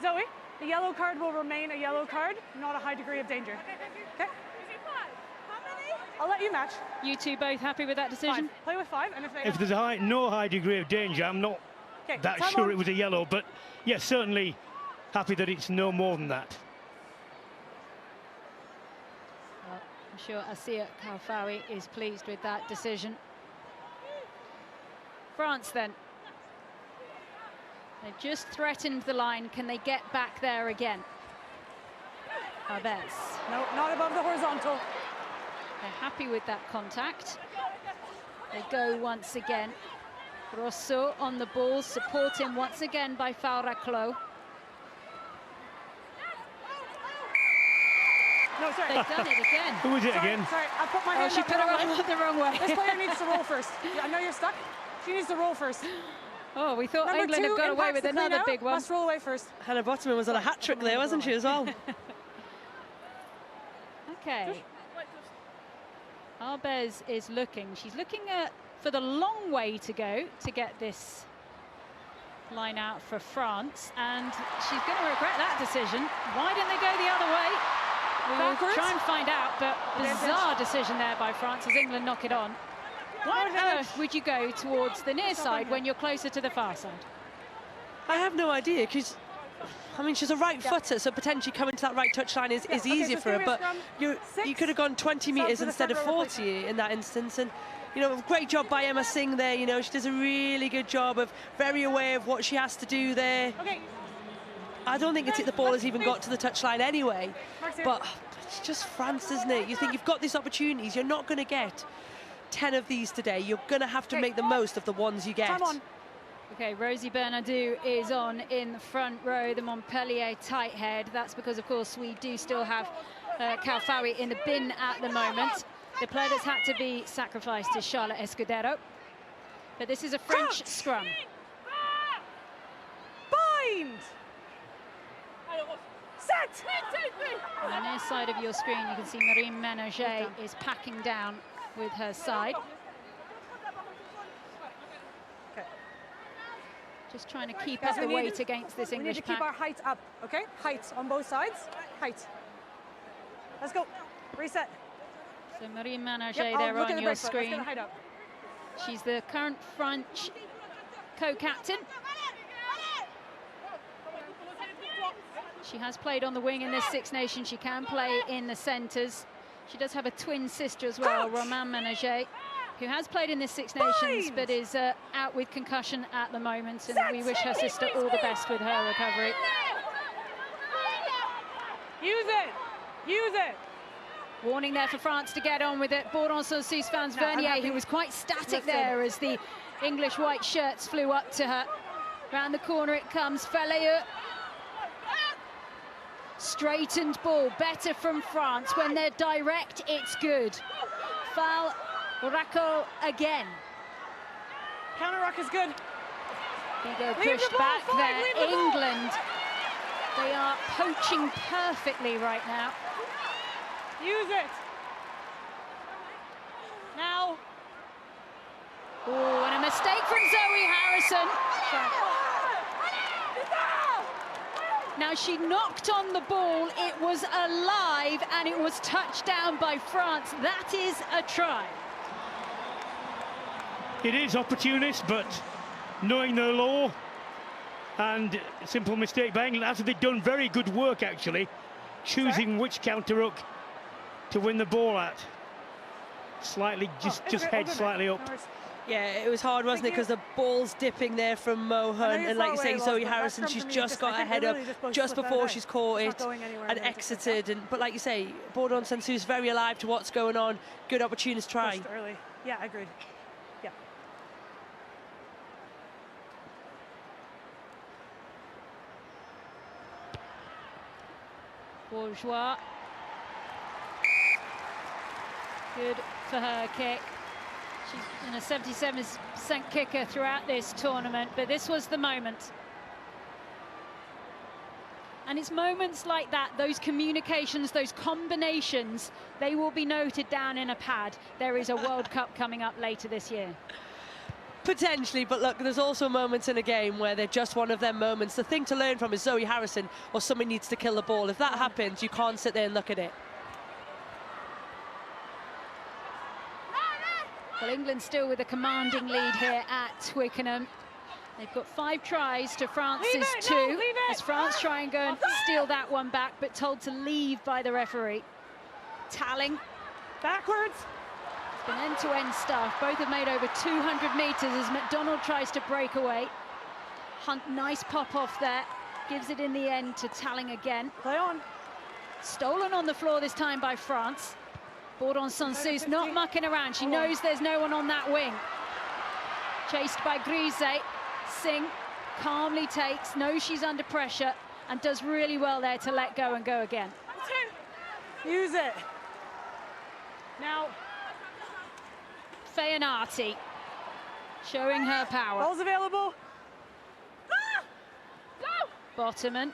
Zoe, the yellow card will remain a yellow card, not a high degree of danger. Okay. How many? I'll let you match. You two both happy with that decision? 5. Play with 5, and if they If there's no high degree of danger, I'm not that sure it was a yellow, but yes, certainly happy that it's no more than that. Well, I'm sure Asia Kalfawi is pleased with that decision. France then. They've just threatened the line. Can they get back there again? Arbez. No, not above the horizontal. They're happy with that contact. They go once again. Rosso on the ball, supported once again by Fauraclo. No, sorry. They've done it again. Who was it again? Sorry, I put my hand she up put her up the wrong way. This player needs to roll first. I know you're stuck. She needs to roll first. Oh, we thought Number England 2 had got away impacts with the another clean-out, big one. Must roll away first. Hannah Bottoman was on a hat-trick there, wasn't she, as well? Okay. Arbez is looking. She's looking for the long way to go to get this line out for France, and she's going to regret that decision. Why didn't they go the other way? We will try and find out, but bizarre decision there by France as England knock it on. Why on earth would you go towards the near side when you're closer to the far side? I have no idea, because I mean, she's a right footer, so potentially coming to that right touchline is easier for her, but you could have gone 20 metres instead of 40 in that instance. And you know, great job by Emma Singh there. You know, she does a really good job of very aware of what she has to do there. I don't think the ball has even got to the touchline anyway, but it's just France, isn't it? You think you've got these opportunities, you're not going to get 10 of these today. You're going to have to make the most of the ones you get. Okay, Rosie Bernardou is on in the front row, the Montpellier tight head. That's because, of course, we do still have Kalfawi in the bin at the moment. The player that's had to be sacrificed is Charlotte Escudero. But this is a French scrum. Bind! Set! On the near side of your screen, you can see Marine Ménager is packing down with her side. Just trying to keep up the weight against this English pack. We need to keep our height up, okay? Height on both sides. Height. Let's go. Reset. So Marine Ménager there on your screen. She's the current French co-captain. She has played on the wing in this Six Nations. She can play in the centres. She does have a twin sister as well, Romain Ménager, who has played in this Six Nations but is out with concussion at the moment, and we wish her sister all the best with her recovery. Use it! Use it! Warning there for France to get on with it. Bourdon-Sansus fans Vernier, who was quite static there as the English white shirts flew up to her. Round the corner it comes, Felleux. Straightened ball, better from France. When they're direct, it's good. Foul. Racco again. Counter ruck is good. Vigo pushed back there. England, they are poaching perfectly right now. Use it. Now. Oh, and a mistake from Zoe Harrison. Now she knocked on the ball. It was alive and it was touched down by France. That is a try. It is opportunist, but knowing the law, and simple mistake by England. After they've done very good work, actually, choosing which counter-ruck to win the ball at. Slightly, just head slightly up. Yeah, it was hard, wasn't it? Because the ball's dipping there from Mo Hunt, and like you say, Zoe Harrison, she's just got her head up just before she's caught it and exited. But like you say, Bourdon-Sansus very alive to what's going on. Good opportunist try. Early. Yeah, agreed. Yeah. Bourgeois. Good for her kick. She's been a 77% kicker throughout this tournament, but this was the moment. And it's moments like that, those communications, those combinations, they will be noted down in a pad. There is a World Cup coming up later this year. Potentially, but look, there's also moments in a game where they're just one of them moments. The thing to learn from is Zoe Harrison, or somebody needs to kill the ball. If that happens, you can't sit there and look at it. Well, England still with a commanding lead here at Twickenham. They've got 5 tries to France's 2. As France try and go and steal that one back, but told to leave by the referee. Talling. Backwards. It's been end-to-end stuff. Both have made over 200 metres as McDonald tries to break away. Hunt, nice pop off there. Gives it in the end to Talling again. Play on. Stolen on the floor this time by France. Bourdon Sansus not mucking around. She knows there's no one on that wing. Chased by Grise. Singh calmly takes, knows she's under pressure, and does really well there to let go and go again. Use it. Now. Feyanati showing her power. Ball's available. Bottoman.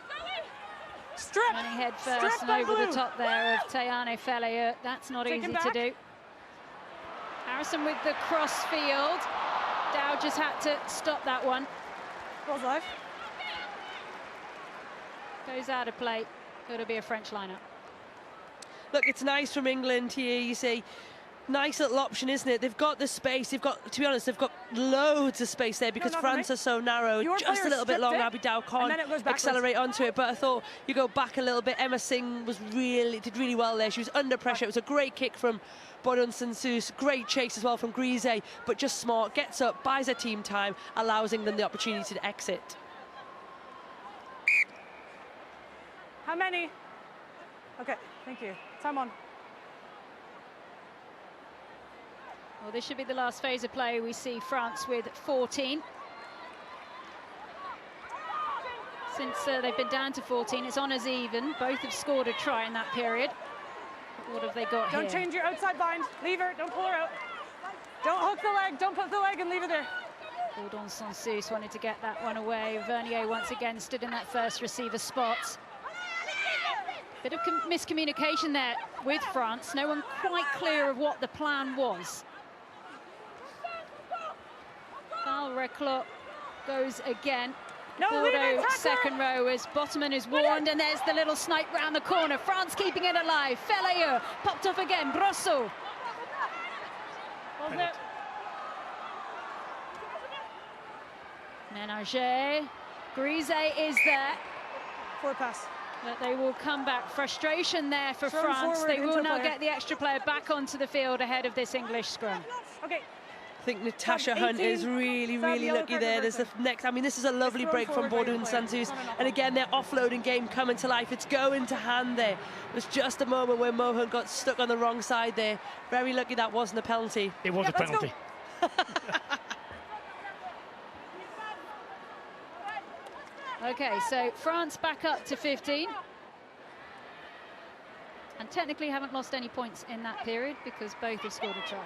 Strip. Running head first and over the top there of Tayane Fellayer. That's not easy to do. Harrison with the cross field. Dow just had to stop that one. Ball's live. Goes out of play. It'll be a French lineup. Look, it's nice from England here, you see. Nice little option, isn't it? They've got the space. They've got, to be honest, they've got loads of space there because France are so narrow. Just a little bit long. Abby Dow can't accelerate onto it. But I thought you go back a little bit. Emma Singh did really well there. She was under pressure. It was a great kick from Bourdon Sansus. Great chase as well from Grise. But just smart. Gets up, buys her team time, allows England the opportunity to exit. How many? Okay, thank you. Time on. Well, this should be the last phase of play. We see France with 14. Since they've been down to 14, it's on as even. Both have scored a try in that period. What have they got here? Don't change your outside bind. Leave her, don't pull her out. Don't hook the leg, don't put the leg and leave her there. Bourdon Sansus wanted to get that one away. Vernier once again stood in that first receiver spot. Bit of miscommunication there with France. No one quite clear of what the plan was. Val Reclot goes again. Bordeaux second row as Bottoman is warned, and there's the little snipe round the corner. France keeping it alive. Fellayer popped off again. Brosso. Ménager. Grise is there. Forward pass. But they will come back. Frustration there for France. They will now get the extra player back onto the field ahead of this English scrum. Okay. I think Natasha Hunt is really lucky there. There's the next, I mean, this is a lovely break from Bourdon Sansus. And again, their offloading game coming to life. It's going to hand there. It was just a moment where Mohan got stuck on the wrong side there. Very lucky that wasn't a penalty. It was a penalty. Okay, so France back up to 15. And technically haven't lost any points in that period because both have scored a try.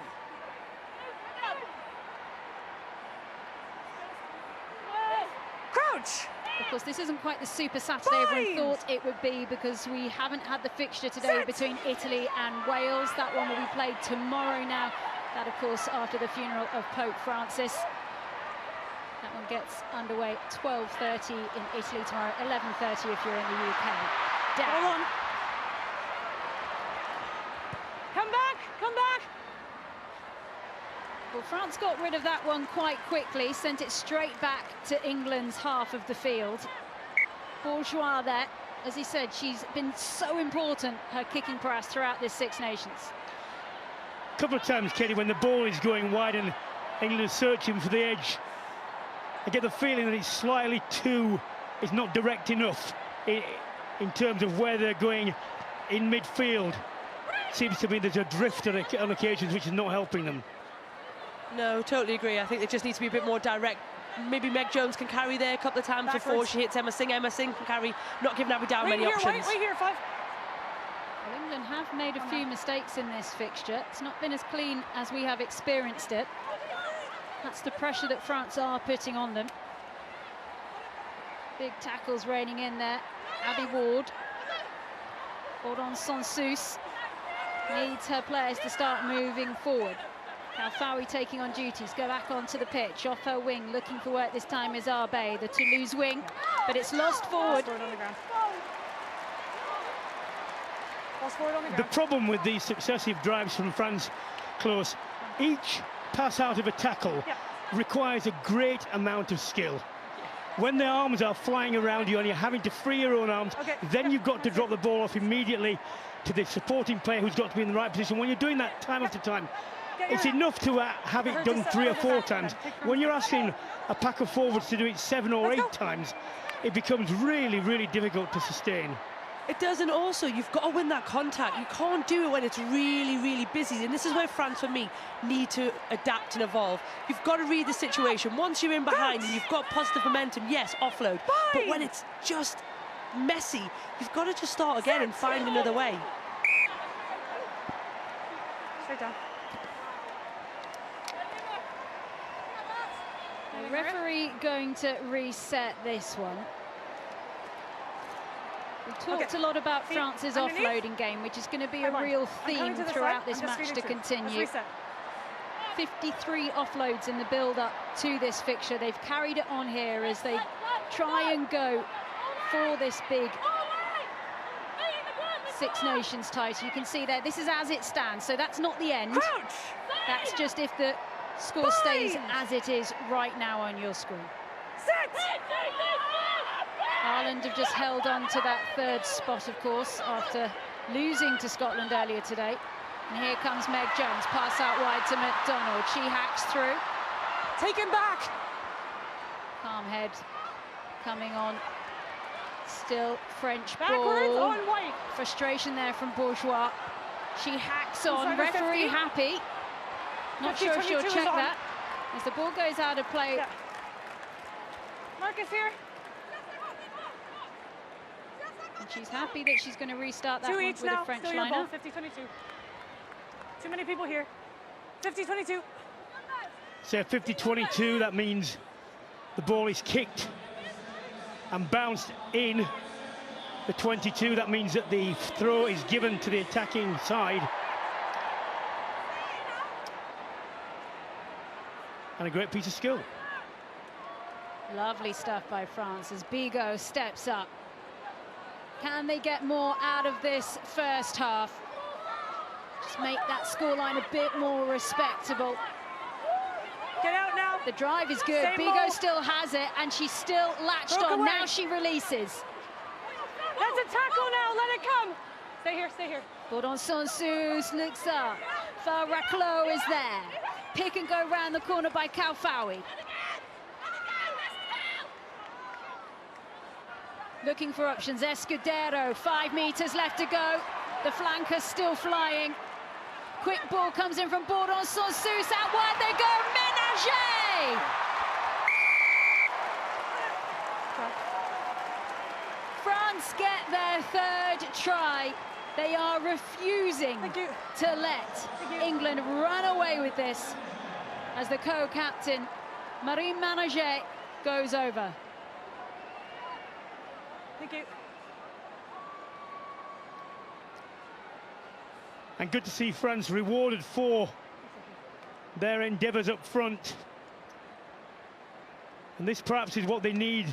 Crouch! Of course, this isn't quite the Super Saturday everyone thought it would be because we haven't had the fixture today between Italy and Wales. That one will be played tomorrow now. That, of course, after the funeral of Pope Francis. That one gets underway 12:30 in Italy tomorrow, 11:30 if you're in the UK. Hold on. Come back, come back. Well, France got rid of that one quite quickly, sent it straight back to England's half of the field. Bourgeois there, as he said, she's been so important, her kicking prowess throughout this Six Nations. A couple of times, Katie, when the ball is going wide and England is searching for the edge, I get the feeling that it's slightly too, it's not direct enough in terms of where they're going in midfield. Seems to me there's a drift on occasions which is not helping them. No, totally agree. I think they just need to be a bit more direct. Maybe Meg Jones can carry there a couple of times before she hits Emma Singh. Emma Singh can carry, not giving Abby Dow many options. Wait here, 5. Well, England have made a few mistakes in this fixture. It's not been as clean as we have experienced it. That's the pressure that France are putting on them. Big tackles raining in there. Abby Ward. Bourdon Sansus needs her players to start moving forward. Kalfaoui taking on duties, go back onto the pitch, off her wing, looking for work this time is Arbe, the Toulouse wing, but it's lost forward. The problem with these successive drives from France, Close, each pass out of a tackle requires a great amount of skill. When the arms are flying around you and you're having to free your own arms, then you've got to drop the ball off immediately to the supporting player who's got to be in the right position. When you're doing that time after time, it's enough to have it done 3 or 4 times. When you're asking a pack of forwards to do it 7 or 8 times, it becomes really, really difficult to sustain. It does, and also you've got to win that contact. You can't do it when it's really, really busy, and this is where France, for me, need to adapt and evolve. You've got to read the situation. Once you're in behind and you've got positive momentum, yes, offload. But when it's just messy, you've got to just start again and find another way. Straight down. The referee going to reset this one. We've talked a lot about France's offloading game, which is going to be a real theme throughout this match to continue. 53 offloads in the build-up to this fixture. They've carried it on here as they try and go for this big Six Nations title. You can see there, this is as it stands, so that's not the end. That's just if the score stays as it is right now on your screen. Ireland have just held on to that 3rd spot, of course, after losing to Scotland earlier today. And here comes Meg Jones, pass out wide to McDonald. She hacks through. Take him back. Calm head coming on. Still French Backwards ball. on white. Frustration there from Bourgeois. She hacks on. Inside her Referee 50. happy. Not 50, sure if she'll 22 check is on. that. As the ball goes out of play. Yeah. Marcus here. And she's happy that she's going to restart that 2 one each with now. a French Still your ball. liner. 50-22. Too many people here. 50-22. So 50-22, that means the ball is kicked and bounced in the 22. That means that the throw is given to the attacking side. And a great piece of skill. Lovely stuff by France as Bigot steps up. Can they get more out of this first half? Just make that scoreline a bit more respectable. Get out now. The drive is good. Same Bigot ball. still has it, and she's still latched Broke on. away. Now she releases. That's a tackle now. Let it come. Stay here. Stay here. Bourdon Sansus looks up. Faraclo is there. Pick and go round the corner by Kalfawi. Looking for options. Escudero, 5 meters left to go. The flanker's still flying. Quick ball comes in from Bourdon Sansus. Out wide they go. Ménager! France get their 3rd try. They are refusing to let England run away with this as the co-captain, Marine Ménager, goes over. Thank you. And good to see France rewarded for their endeavours up front. And this perhaps is what they need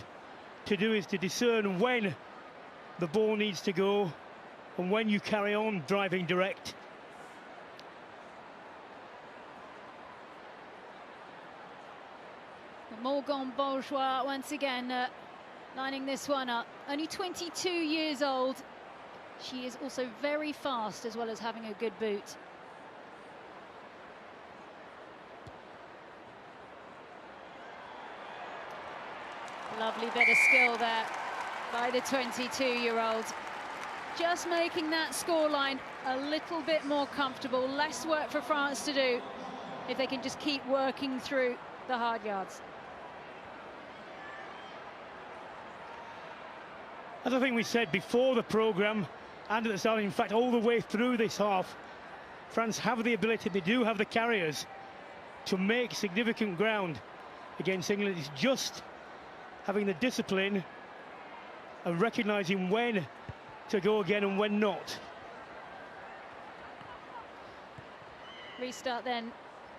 to do, is to discern when the ball needs to go and when you carry on driving direct. Morgan Bourgeois once again lining this one up. Only 22 years old. She is also very fast as well as having a good boot. Lovely bit of skill there by the 22-year-old. Just making that scoreline a little bit more comfortable. Less work for France to do if they can just keep working through the hard yards. As I think we said before the programme and at the start, in fact all the way through this half, France have the ability, they do have the carriers to make significant ground against England. It's just having the discipline and recognising when to go again and when not. Restart then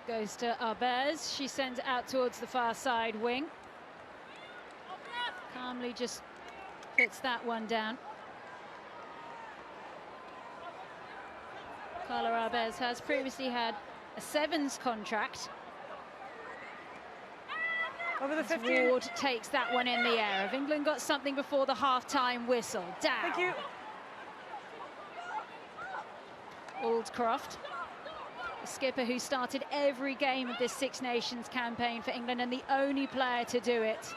goes to Arbez. She sends it out towards the far side wing. Calmly just puts that one down. Carla Arbez has previously had a sevens contract Over the As 15. Ward takes that one in the air. Have England got something before the half-time whistle? Down. Thank you. Aldcroft, the skipper who started every game of this Six Nations campaign for England and the only player to do it.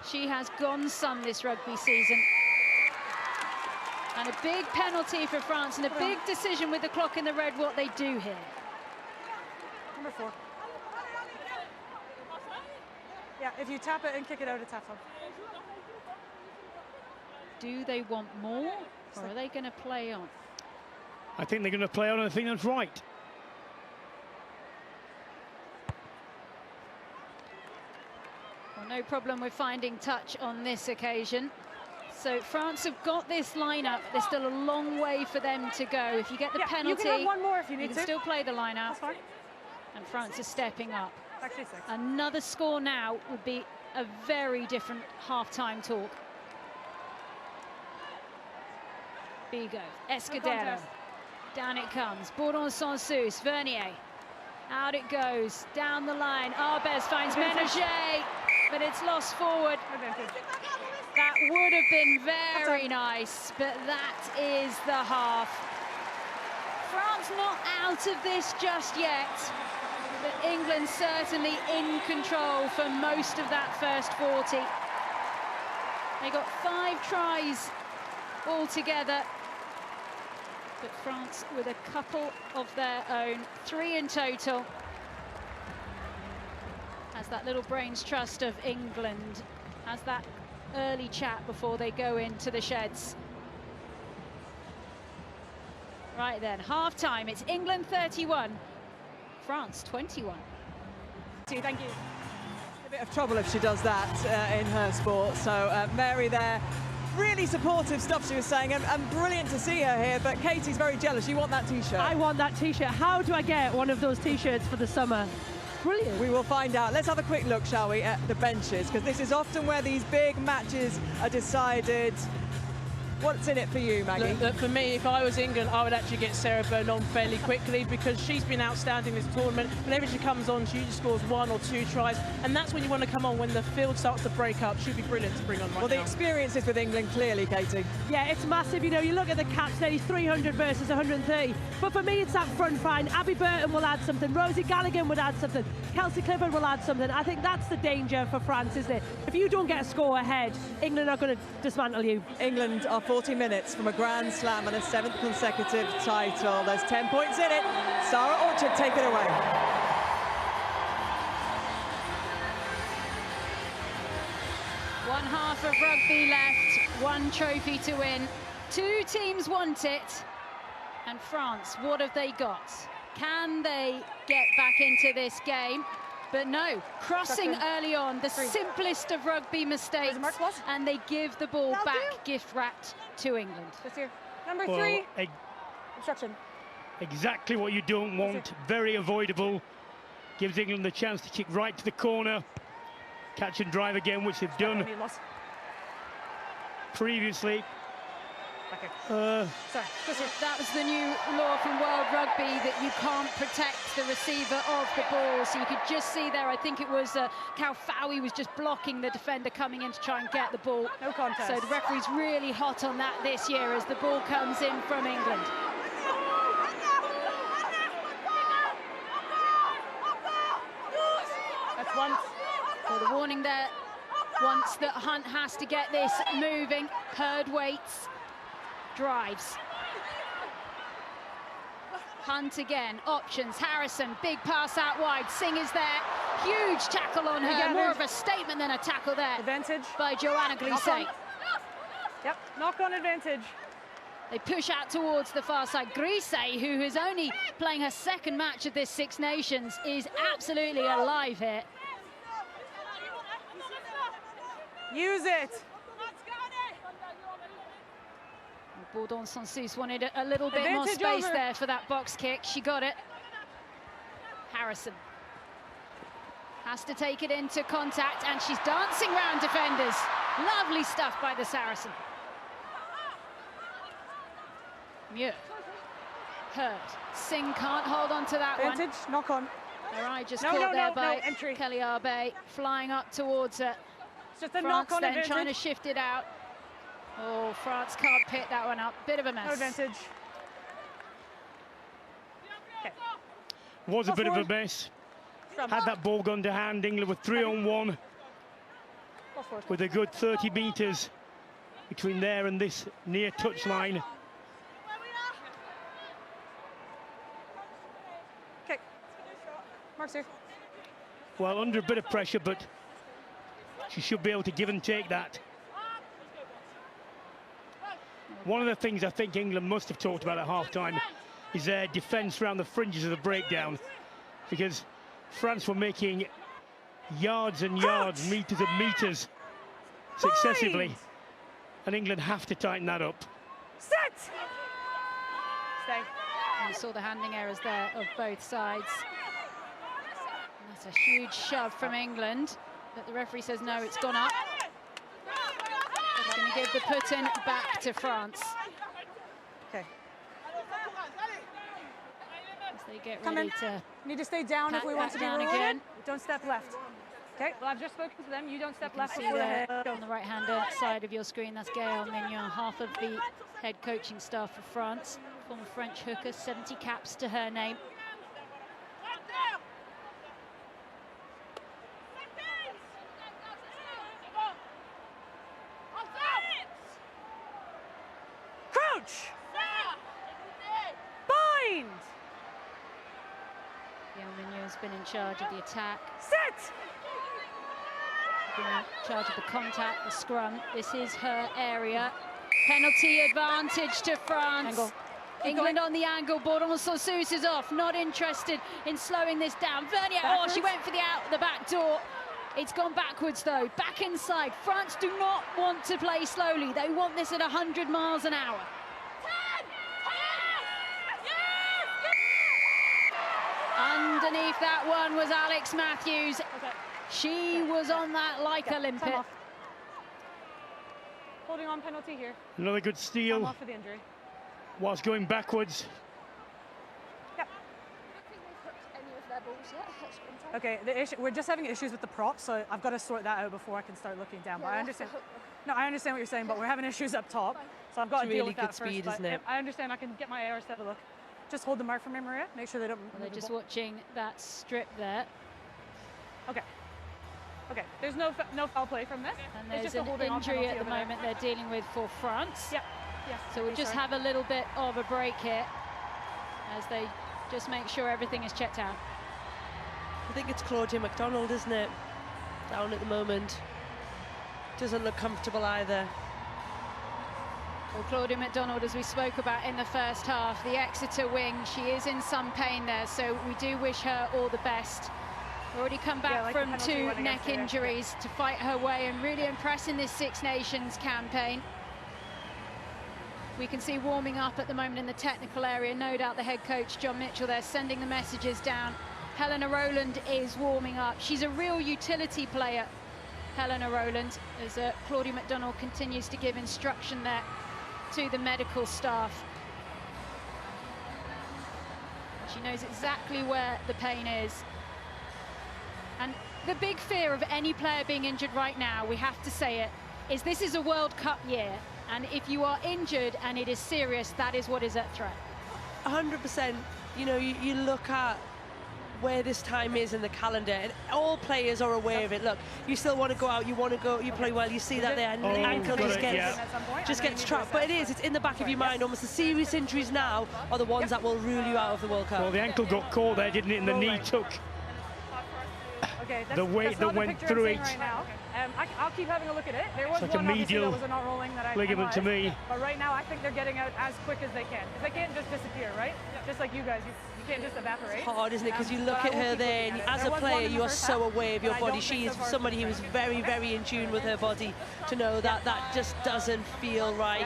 She has gone some this rugby season. And a big penalty for France and a big decision with the clock in the red what they do here. Number 4. Yeah, if you tap it and kick it out, it's half time. Do they want more, or are they going to play on? I think they're going to play on, and I think that's right. Well, no problem with finding touch on this occasion. So France have got this lineup. There's still a long way for them to go. If you get the penalty, you can have one more if you need can to. still play the lineup. That's fine. And France is stepping up. Actually 6. Another score now would be a very different half-time talk. Bigot, Escudero, down it comes. Bourdon sans Souce, Vernier. Out it goes, down the line. Arbez finds Ménager, but it's lost forward. Advantage. That would have been very nice, but that is the half. France not out of this just yet, but England certainly in control for most of that first 40. They got 5 tries altogether, but France with a couple of their own, 3 in total. Has that little brains trust of England, has that early chat before they go into the sheds. Right then, half-time, it's England 31, France 21. Thank you. A bit of trouble if she does that in her sport. So Mary there, really supportive stuff she was saying, and brilliant to see her here. But Katie's very jealous. You want that T-shirt? I want that T-shirt. How do I get one of those T-shirts for the summer? Brilliant. We will find out. Let's have a quick look, shall we, at the benches, because this is often where these big matches are decided. What's in it for you, Maggie? Look, for me, if I was England, I would actually get Sarah Byrne on fairly quickly, because she's been outstanding this tournament. Whenever she comes on, she usually scores 1 or 2 tries, and that's when you want to come on, when the field starts to break up. She'd be brilliant to bring on right Well, now. the experience is with England, clearly, Katie. Yeah, it's massive. You know, you look at the caps there, 300 versus 130. But for me, it's that front line. Abby Burton will add something. Rosie Gallagher would add something. Kelsey Clifford will add something. I think that's the danger for France, isn't it? If you don't get a score ahead, England are going to dismantle you. England are 40 minutes from a Grand Slam and a 7th consecutive title. There's 10 points in it. Sarah Orchard, take it away. One half of rugby left, 1 trophy to win. 2 teams want it. And France, what have they got? Can they get back into this game? But no, crossing early on, the simplest of rugby mistakes, and they give the ball back gift-wrapped to England. This here. Number Well, 3. Obstruction. Exactly what you don't want. Very avoidable. Gives England the chance to kick right to the corner. Catch and drive again, which they've done previously. Sorry. That was the new law from World Rugby, that you can't protect the receiver of the ball. So you could just see there, I think it was Kaufawi was just blocking the defender coming in to try and get the ball. No contest. So the referee's really hot on that this year as the ball comes in from England. That's once. So the warning there, once that Hunt has to get this moving. Hurd waits, drives. Hunt again, options, Harrison, big pass out wide, Singh is there, huge tackle on her, more of a statement than a tackle there. Advantage. By Joanna Grisey. Yep, knock-on advantage. They push out towards the far side. Grisey, who is only playing her 2nd match of this Six Nations, is absolutely alive here. Use it. Bourdon sans Souce wanted a little bit more Advantage space over. there for that box kick. She got it. Harrison has to take it into contact, and she's dancing round defenders. Lovely stuff by the Saracen. Muir. Hurd. Singh can't hold on to that Advantage, knock on. Her eye just No, caught no, there no, by no, entry. Kelly Arbe, flying up towards her. It's just a France knock-on then advantage. trying to shift it out. Oh, France can't pick that one up. Bit of a mess. No advantage. Okay. Was a Cross bit of a forward. mess. Scrum. Had that ball gone to hand, England with 3-on-1 Cross forward. with a good 30 metres between there and this near touchline. Okay. Mark's here. Well, under a bit of pressure, but she should be able to give and take that. One of the things I think England must have talked about at half-time is their defence around the fringes of the breakdown, because France were making yards and yards, metres and metres successively, and England have to tighten that up. Set! Stay. And you saw the handling errors there of both sides. And that's a huge shove from England, but the referee says no, it's gone up. It's going to give the put-in back to France. Okay. As they get Come ready in. to Need to stay down if pat we want to that be down rewarded. again. Don't step left. Okay, well, I've just spoken to them. You don't step left see before the there head. on the right-hand side of your screen, that's Gaëlle Mignon, half of the head coaching staff for France. Former French hooker, 70 caps to her name. Crouch! Bind! Gaëlle Mignon's been in charge of the attack, Sit! been in charge of the contact, the scrum. This is her area. Penalty advantage to France. Angle. England on the angle, Bourdon Sauceuse is off, not interested in slowing this down. Vernier, oh, she went for the back door. It's gone backwards though, back inside. France do not want to play slowly. They want this at 100 miles an hour. Underneath that one was Alex Matthews. She was on that like a limpet. Time off. Holding on penalty here. Another good Time steal off for the injury. whilst going backwards. Yep. Okay, the issue, we're just having issues with the props, so I've got to sort that out before I can start looking down. But I understand. No, I understand what you're saying, but we're having issues up top, so I've got It's to deal really with that good first. speed, but isn't it? I understand. I can get my ARs to have a look. Just hold the mark for me, Maria. Make sure they don't. Well, move they're the just ball. watching that strip there. Okay. Okay. There's no foul play from this. And It's there's just a an holding on injury penalty at the over there. moment they're dealing with for France. Yep. Yes. So we'll just have a little bit of a break here as they just make sure everything is checked out. I think it's Claudia MacDonald, isn't it? Down at the moment. Doesn't look comfortable either. Well, Claudia MacDonald, as we spoke about in the first half, the Exeter wing, she is in some pain there, so we do wish her all the best. Already come back like the from penalty 2 one against neck the injuries to fight her way and really impress in this Six Nations campaign. We can see warming up at the moment in the technical area. No doubt the head coach, John Mitchell, there sending the messages down. Helena Rowland is warming up. She's a real utility player, Helena Rowland, as Claudia MacDonald continues to give instruction there to the medical staff. She knows exactly where the pain is. And the big fear of any player being injured right now, we have to say it, is this is a World Cup year. And if you are injured and it is serious, that is what is at threat. 100%. You know, you look at where this time is in the calendar, and all players are aware of it. Look, you still want to go out, you want to go, you play well, you see that there, and the ankle just gets trapped. But it's in the back of your mind. Almost the serious injuries now are the ones that will rule you out of the World Cup. Well, the ankle got caught there, didn't it? And the knee took Okay, the weight that went through it. Right now. I'll keep having a look at it. There was It's like a one obviously medial that was not rolling that I ligament to me. But right now, I think they're getting out as quick as they can. Because they can't just disappear, right? Just like you guys, you can't just evaporate. It's hard, isn't it? Because you look but at I will her keep there, looking and at it. as There a was one player, in the you are first so half, aware of your but I don't body. think She is so far somebody who is very, very in tune with her body to know that that just doesn't feel right.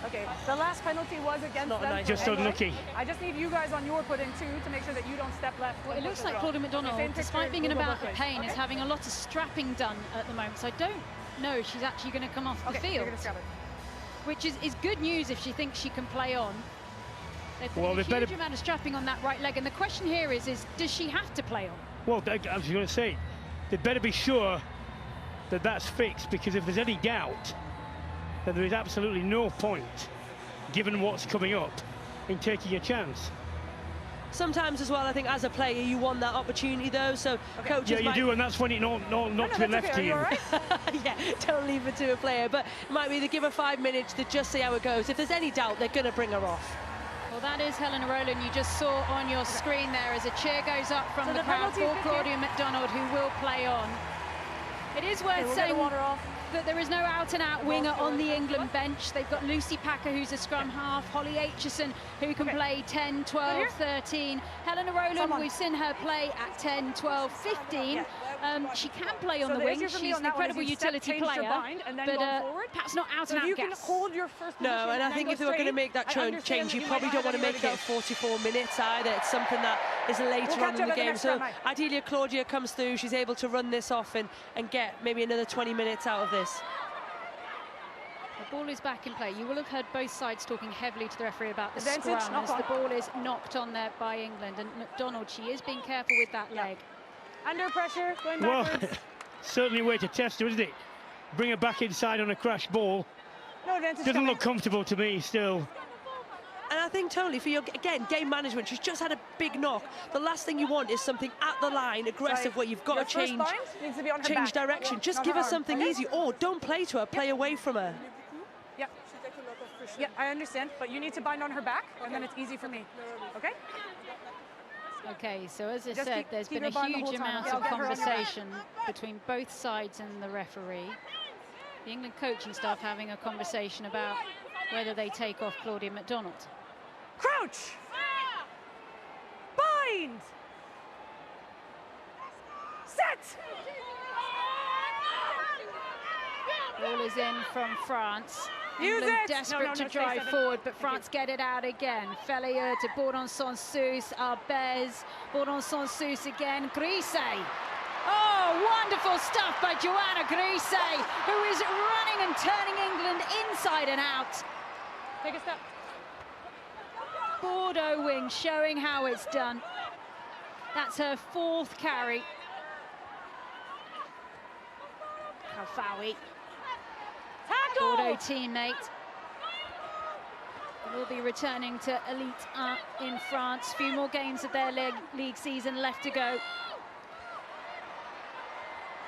Okay, the last penalty was against not them. nice. Just unlucky. I just need you guys on your pudding too to make sure that you don't step left. Well, it looks like Claudia Claudia MacDonald, despite being in a bout of pain, is having a lot of strapping done at the moment. So I don't know if she's actually going to come off the Okay, field, you're gonna scrap it. which is good news if she thinks she can play on. They put a huge amount of strapping on that right leg, and the question here is does she have to play on? Well, I was going to say, they better be sure that that's fixed, because if there's any doubt, then there is absolutely no point, given what's coming up, in taking a chance. Sometimes as well, I think as a player you want that opportunity though, so coaches yeah, you do, and that's when it not to be left to you. Right? Yeah, don't leave it to a player, but it might be to give her 5 minutes to just see how it goes. If there's any doubt, they're going to bring her off. Well, that is Helena Rowland you just saw on your screen there as a cheer goes up from the crowd for Claudia McDonald, who will play on. It is worth saying that there is no out-and-out winger on the England bench. They've got Lucy Packer, who's a scrum half, Holly Aitchison, who can play 10, 12, 13. Helena Rowland, we've seen her play at 10, 12, 15. She can play on the wing. She's an incredible utility player, but perhaps not out-and-out you can hold your first position. No, and I think if they were going to make that change, you probably don't want to make it at 44 minutes either. It's something that is later on in the game. So ideally, Claudia comes through, she's able to run this off and get maybe another 20 minutes out of this. The ball is back in play. You will have heard both sides talking heavily to the referee about the scrum as the ball is knocked on there by England. And McDonald, she is being careful with that leg. Under pressure, going backwards. Well, certainly a way to test her, isn't it? Bring her back inside on a crash ball. No advantage. Doesn't look comfortable to me still. And I think totally for your, again, game management, she's just had a big knock. The last thing you want is something at the line, aggressive, where you've got to change direction. Just give her something easy, or don't play to her, play away from her. Yeah. Yeah, I understand, but you need to bind on her back, and then it's easy for me. Okay? Okay, so as I said, there's been a huge amount of conversation between both sides and the referee. The England coaching staff having a conversation about whether they take off Claudia McDonald. Crouch! Bind! Set! Ball is in from France. Use England it! desperate to drive forward, but France get it out again. Fellier to Bourdon-Sansus, Arbez, Bourdon-Sansus again, Grise. Oh, wonderful stuff by Joanna Grise, who is running and turning England inside and out. Take a step. Bordeaux wing showing how it's done. That's her 4th carry. Kalfawi, Bordeaux teammate, will be returning to Elite 1 in France. Few more games of their league season left to go.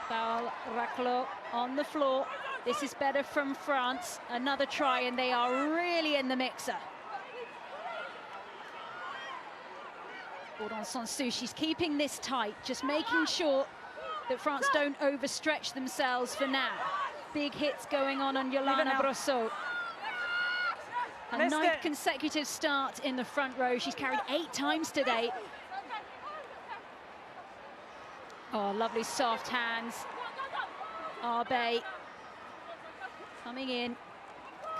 Foul, Raclot on the floor. This is better from France. Another try, and they are really in the mixer. Bourdon-Sansus, she's keeping this tight, just making sure that France don't overstretch themselves for now. Big hits going on Yolanda Brosseau. Her 9th consecutive start in the front row. She's carried 8 times today. Oh, lovely soft hands. Arbe coming in.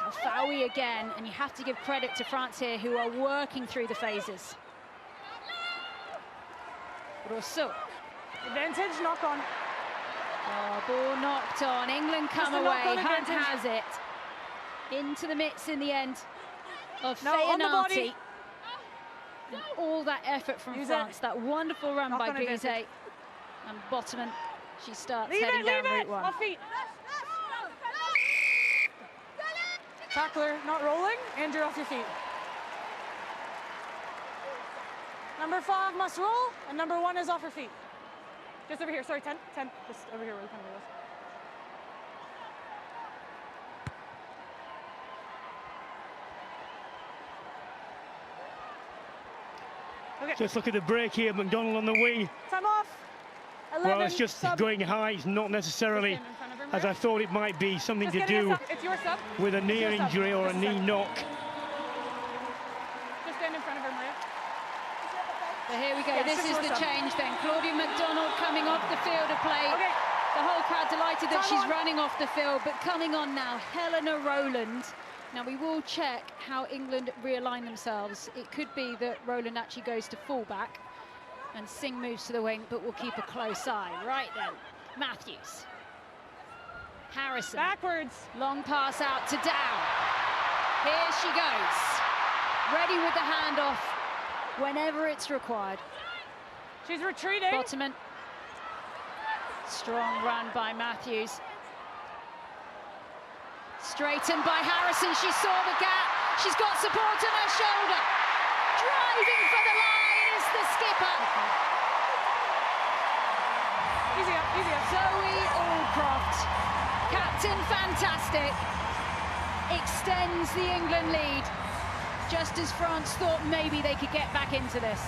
Kalfawi again, and you have to give credit to France here, who are working through the phases. Brosseau. Advantage, knock on. Oh, ball knocked on. England come away. Hunt has it. Into the mitts in the end of Feyenoordi. And all that effort from France. That wonderful run by Grise. And Bottoman, she starts heading down route 1. Off feet. Tackler not rolling, and you're off your feet. Number 5 must roll, and number 1 is off her feet. Just over here, sorry, 10, just over here where the penalty was. Okay. Just look at the break here, McDonald on the wing. Time off. 11, well, it's just going high. It's not necessarily, as I thought it might be, something to do with a knee injury or a knee knock. Just stand in front of her, Maria. So here we go. This is the change then. Claudia McDonald coming off the field of play. Okay. The whole crowd delighted that she's running off the field, but coming on now, Helena Rowland. Now we will check how England realign themselves. It could be that Rowland actually goes to fullback and Singh moves to the wing, but we'll keep a close eye. Right then, Matthews. Harrison. Backwards. Long pass out to Dow. Here she goes. ready with the handoff whenever it's required. She's retreating. Bottoman. Strong run by Matthews. Straightened by Harrison. She saw the gap. She's got support on her shoulder. Driving for the line is the skipper. Easy up, easy up. Zoe Aldcroft, captain fantastic, extends the England lead, just as France thought maybe they could get back into this.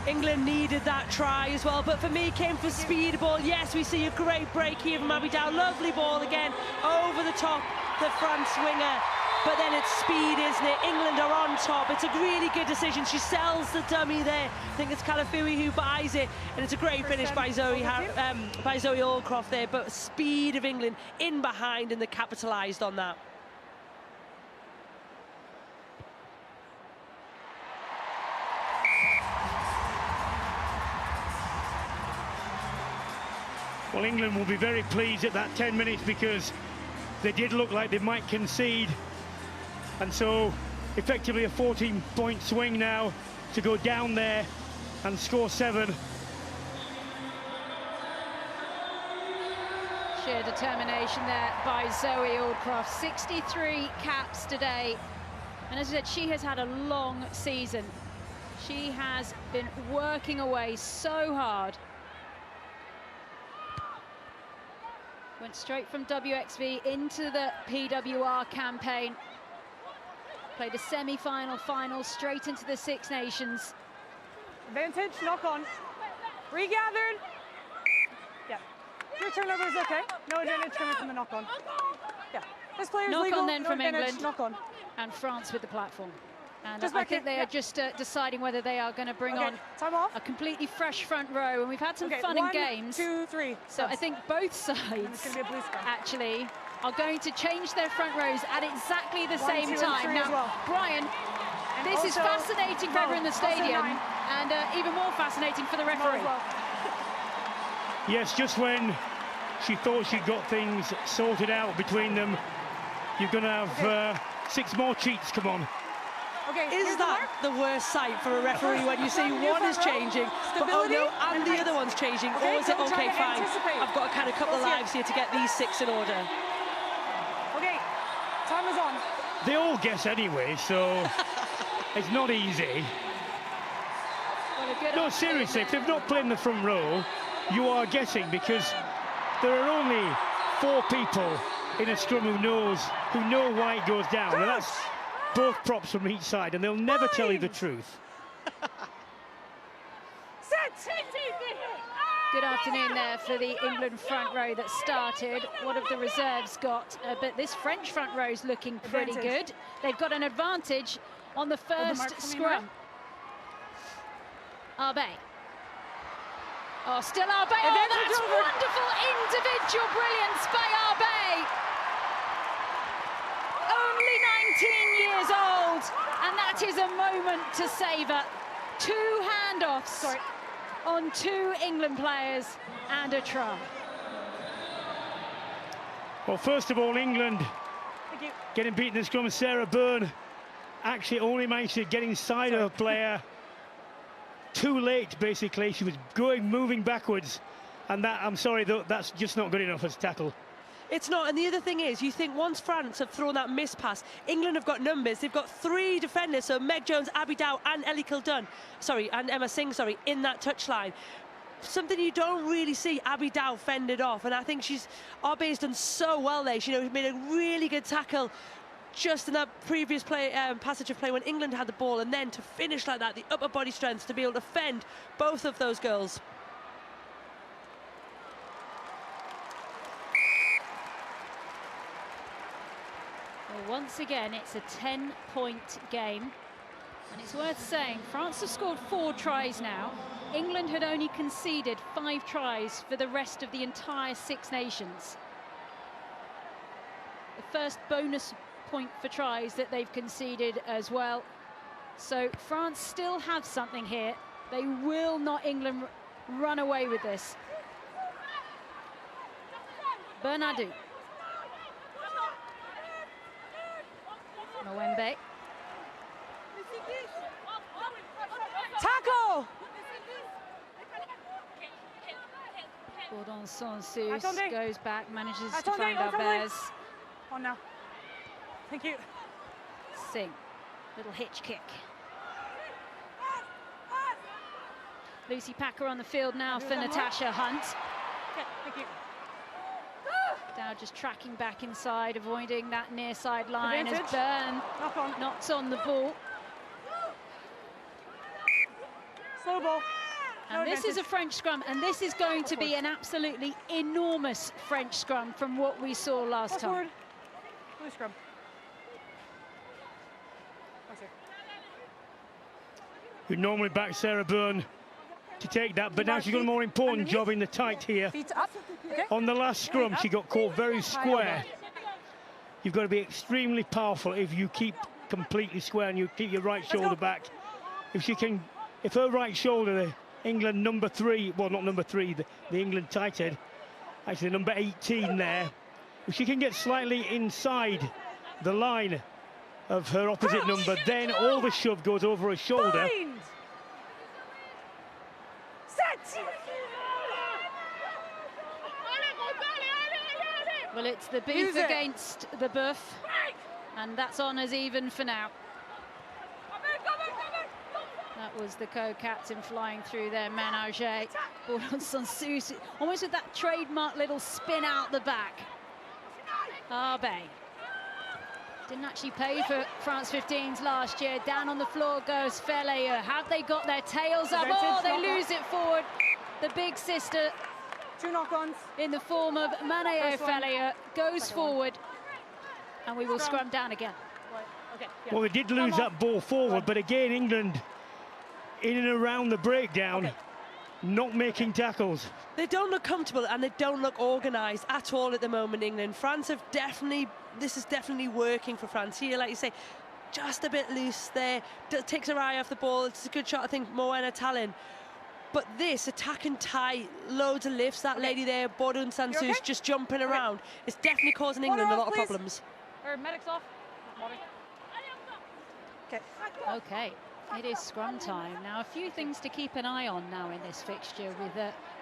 England needed that try as well, but for me, it came for speed ball. Yes, we see a great break here from Abby Dow. Lovely ball again, over the top, the France winger. But then it's speed, isn't it? England are on top. It's a really good decision. She sells the dummy there. I think it's Calafui who buys it, and it's a great finish by Zoe Aldcroft there. But speed of England in behind, and they capitalised on that. Well, England will be very pleased at that 10 minutes because they did look like they might concede. And so, effectively a 14-point swing now to go down there and score 7. Sheer determination there by Zoe Aldcroft. 63 caps today. And as I said, she has had a long season. She has been working away so hard. Went straight from WXV into the PWR campaign. Played a semi-final, final, straight into the Six Nations. Advantage, knock on. Regathered. Yeah. Your turnover is okay. No advantage coming from the knock on. Yeah. This player's knock legal. On then no from advantage, England. Knock on. And France with the platform. And Just I back think in, they yeah. are just deciding whether they are going to bring on time off. a completely fresh front row. And we've had some fun 1, in games. 2, 3. So I think both sides actually are going to change their front rows at exactly the 1, same 2, and time. 3 Now, as well. Brian, this is fascinating for everyone in the stadium, and even more fascinating for the referee. Yes, just when she thought she'd got things sorted out between them, you're going to have 6 more cheats come on. Is that the worst sight for a referee when you see one is changing, but oh no, and the other one's changing? Or is it okay, fine, I've got a kind of couple of lives here to get these 6 in order? Okay, time is on. They all guess anyway, so it's not easy. No, seriously, if they've not played in the front row, you are guessing, because there are only 4 people in a scrum who know why it goes down. And that's both props from each side, and they'll never tell you the truth. Good afternoon there for the England front row that started. What have the reserves got? But this French front row is looking pretty good. They've got an advantage on the first scrum. Arbe. Oh, still Arbe. Oh, that's wonderful individual brilliance by Arbe. Only 19 years old, and that is a moment to savour. 2 handoffs on 2 England players and a try. Well, first of all, England getting beaten in scrum. Sarah Byrne actually only managed to get inside of a player too late, basically. She was moving backwards, and that, I'm sorry, that's just not good enough as a tackle. It's not, and the other thing is, you think once France have thrown that miss pass, England have got numbers. They've got 3 defenders, so Meg Jones, Abby Dow, and Ellie Kildun, and Emma Singh, in that touchline. Something you don't really see Abby Dow fended off, and I think Arbe's done so well there. She made a really good tackle just in that previous passage of play when England had the ball, and then to finish like that, the upper body strength to be able to fend both of those girls. Well, once again, it's a 10-point game. And it's worth saying, France have scored 4 tries now. England had only conceded 5 tries for the rest of the entire Six Nations. The first bonus point for tries that they've conceded as well. So France still have something here. They will not England run away with this. Bernardo. Mwembe. Tackle! Bourdon Sansus goes back, manages to find Attendez. Albers. On now. Thank you. Singh, little hitch kick. Lucy Packer on the field now for Natasha Hunt. Okay, thank you. Dow just tracking back inside, avoiding that near side line as Advantage. Byrne Knock on. knocks on the ball. Slow ball. And this is a French scrum, and this is going to be an absolutely enormous French scrum from what we saw last time. Forward. Blue scrum. We normally back Sarah Byrne to take that, but now she's got a more important job in the tight here. Feet up. Okay. On the last scrum, she got caught very square. You've got to be extremely powerful if you keep completely square and you keep your right shoulder back. If her right shoulder, the England number 3, well, not number 3, the England tight head, actually number 18 there, if she can get slightly inside the line of her opposite number, then all the shove goes over her shoulder. Bind. Set. Well, it's the beef against the buff, and that's on as even for now. That was the co-captain flying through their ménage. Bourdon Sansus, almost with that trademark little spin out the back. Arbe didn't actually pay for France 15s last year. Down on the floor goes Fellea. Have they got their tails up? Oh, they lose it forward. The big sister, 2 knock-ons. in the form of Maneo Fellea, goes forward, and we will scrum down again. Okay. Well, they did lose that ball forward, but again, England in and around the breakdown, not making tackles. They don't look comfortable and they don't look organised at all at the moment, England. France have this is definitely working for France here, like you say, just a bit loose there, takes her eye off the ball. It's a good shot, I think, Moena Tallinn. But this, attack and tight, loads of lifts, that lady there, Bourdon Sansus, just jumping around. It's definitely causing England a lot of problems. Or medics off. Okay. Okay, it is scrum time. Now, a few things to keep an eye on now in this fixture, with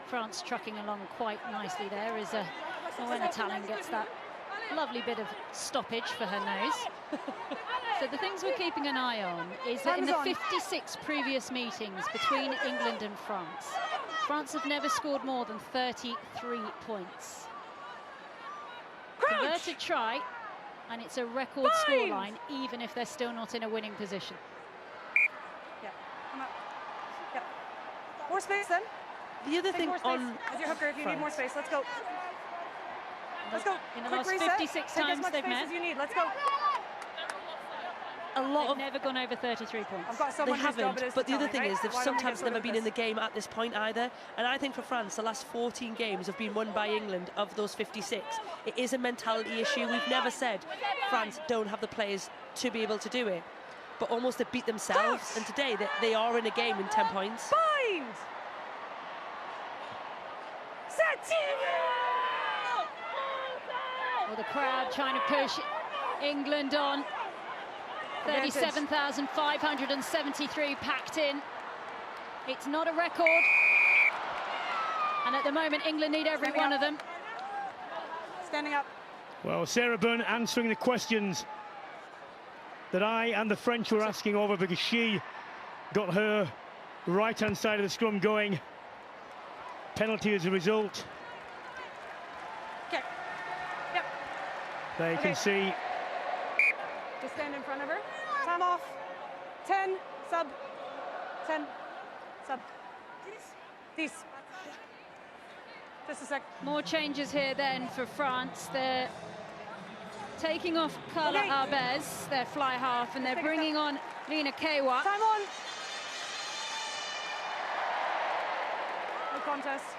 France trucking along quite nicely there as Moena Tallinn gets that lovely bit of stoppage for her nose. So the things we're keeping an eye on is that in the 56 previous meetings between England and France have never scored more than 33 points. Converted try, and it's a record scoreline, even if they're still not in a winning position. Yeah, come up. Yeah. More space then. The other thing on as your hooker, if you need more space, let's go. Let's go. In the Quick last reset. 56 Take times as much they've space met, as you need. Let's go. they've never gone over 33 points. I've got They someone whose job haven't, it is but to the other tell me, thing right? is they've Why don't we sometimes get sort never of been this? in the game at this point either. And I think for France, the last 14 games have been won by England of those 56. It is a mentality issue. We've never said France don't have the players to be able to do it, but almost they beat themselves. And today they are in a game in 10 points. Bind! Set! Well, the crowd trying to push England on. 37,573 packed in. It's not a record. And at the moment, England need every one of them. Standing up. Well, Sarah Byrne answering the questions that I and the French were asking over, because she got her right-hand side of the scrum going. Penalty as a result. Okay. Yep. There you can see. Just stand in front of her. Time off. 10, sub. 10, sub. These. Just a sec. More changes here then for France. They're taking off Carla Arbez, their fly half, and they're bringing on Lina Kewa. Time on. No contest.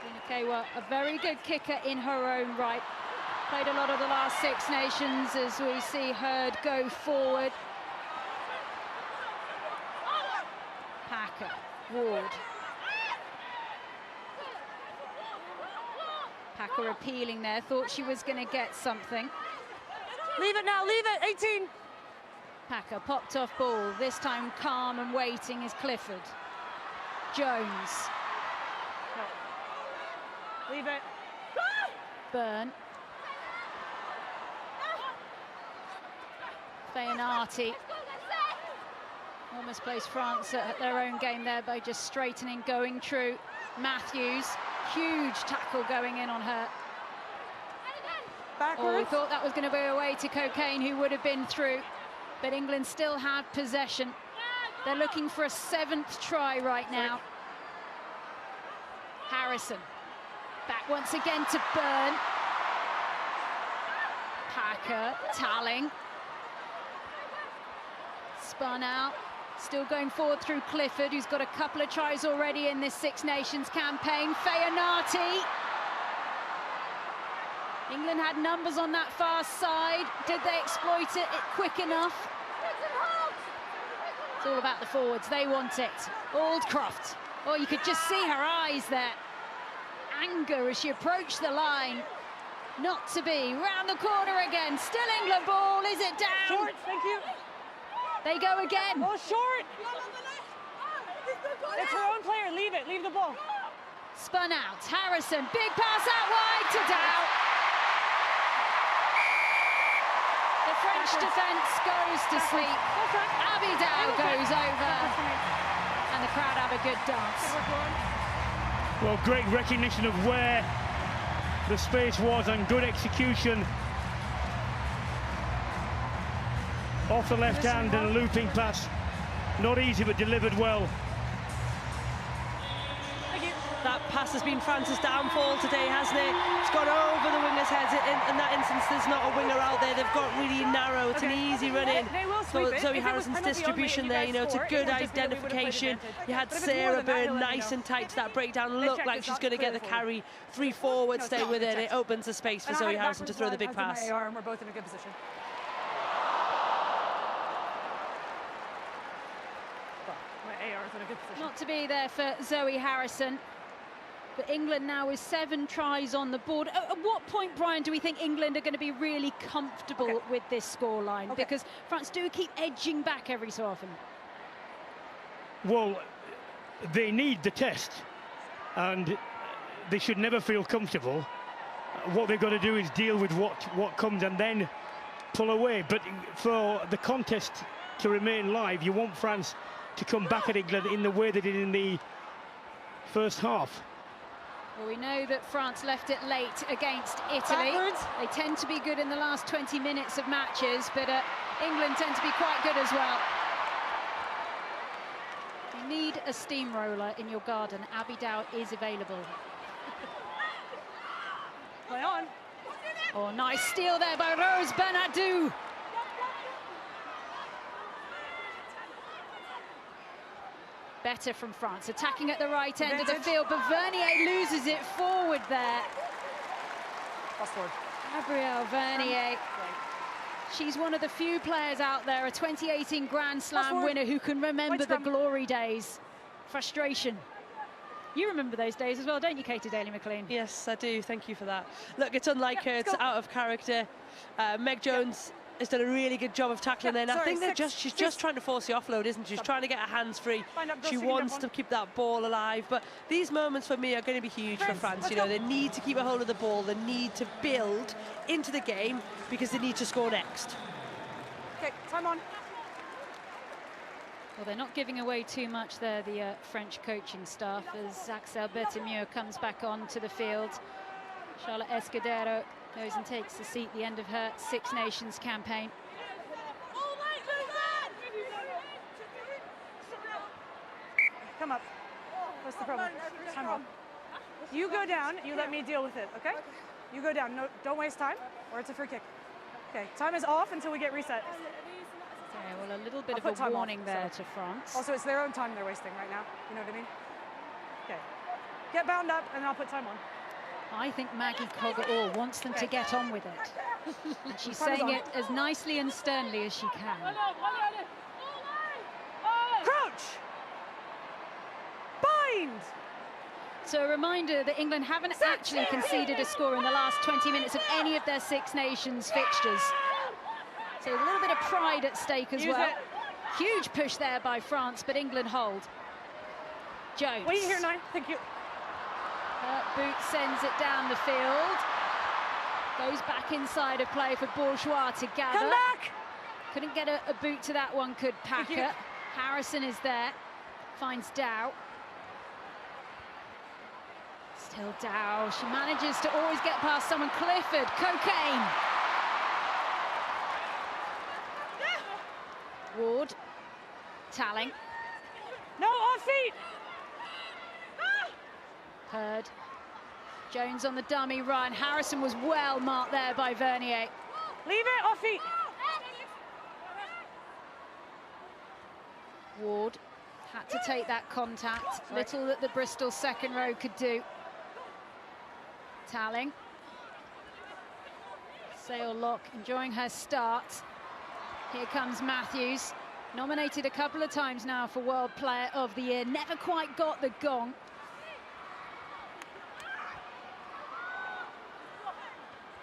Lina Kewa, a very good kicker in her own right. Played a lot of the last Six Nations as we see Hurd go forward. Packer, Ward. Packer appealing there, thought she was going to get something. Leave it now, leave it. 18. Packer popped off ball. This time calm and waiting is Clifford. Jones. No. Leave it. Byrne. Fayanati. Almost placed France at their own game there by just straightening, going true. Matthews, huge tackle going in on her. Backwards. Oh, we thought that was going to be away to Cocaine, who would have been through. But England still have possession. They're looking for a 7th try right now. Harrison. Back once again to Byrne. Packer, Talling. Spun out. Still going forward through Clifford, who's got a couple of tries already in this Six Nations campaign. Fayanati. England had numbers on that far side. Did they exploit it quick enough? It's all about the forwards. They want it. Aldcroft. Oh, you could just see her eyes there. Anger as she approached the line. Not to be. Round the corner again. Still England ball. Is it down? Short, thank you. They go again. Oh, short. It's her own player. Leave it. Leave the ball. Spun out. Harrison. Big pass out wide to Dow. The French defence goes to sleep. Abby Dow goes over. And the crowd have a good dance. Well, great recognition of where the space was and good execution. Off the left hand and a looping pass. Not easy, but delivered well. That pass has been France's downfall today, hasn't it? It's gone over the wingers' heads. In that instance, there's not a winger out there. They've got really narrow. It's an easy run in. So Zoe Harrison's distribution there, you know, it's a good identification. You had Sarah Byrne nice and tight to that breakdown. Looked like she's going to get the carry. 3 forwards stay with it. It opens the space for Zoe Harrison to throw the big pass. We're both in a good position. My AR is in a good position. Not to be there for Zoe Harrison. But England now with 7 tries on the board. At what point, Brian, do we think England are going to be really comfortable with this scoreline? Because France do keep edging back every so often. Well, they need the test, and they should never feel comfortable. What they've got to do is deal with what comes and then pull away. But for the contest to remain live, you want France to come back at England in the way they did in the first half. Well, we know that France left it late against Italy. Backwards. They tend to be good in the last 20 minutes of matches, but England tend to be quite good as well. You need a steamroller in your garden. Abby Dow is available. Play on. Oh, nice steal there by Rose Bernardou. Better from France, attacking at the right end of the field, but Vernier loses it forward there. Gabrielle Vernier. She's one of the few players out there, a 2018 Grand Slam winner who can remember the glory days. Frustration. You remember those days as well, don't you, Katie Daly-McLean? Yes, I do. Thank you for that. Look, it's unlike her. It's out of character. Meg Jones has done a really good job of tackling there. And I think she's just trying to force the offload, isn't she? She's trying to get her hands free. She wants to keep that ball alive. But these moments for me are going to be huge for France. You know, they need to keep a hold of the ball. They need to build into the game because they need to score next. Okay, time on. Well, they're not giving away too much there, the French coaching staff, as Axel Berthemieux comes back onto the field. Charlotte Escudero goes and takes the seat at the end of her Six Nations campaign. Come up. What's the problem? Time on. You go down, you let me deal with it, okay? You go down, no, don't waste time, or it's a free kick. Okay, time is off until we get reset. Okay, well, a little bit of a warning there to France. Also, it's their own time they're wasting right now, you know what I mean? Okay, get bound up and I'll put time on. I think Maggie Cogger wants them to get on with it. And she's saying it as nicely and sternly as she can. Crouch! Bind! So a reminder that England haven't actually conceded a score in the last 20 minutes of any of their Six Nations fixtures. So a little bit of pride at stake as Use well. it. Huge push there by France, but England hold. Jones. Wait here, 9. Thank you. Her boot sends it down the field. Goes back inside of play for Bourgeois to gather. Come back! Couldn't get a boot to that one, could Packer. Harrison is there. Finds Dow. Still Dow. She manages to always get past someone. Clifford, Cocaine. Ward. Talling. No, off feet! Hurd. Jones on the dummy run. Harrison was well marked there by Vernier. Leave it, off feet! Ward had to take that contact. Little that the Bristol second row could do. Talling. Sail Lock enjoying her start. Here comes Matthews. Nominated a couple of times now for World Player of the Year. Never quite got the gong.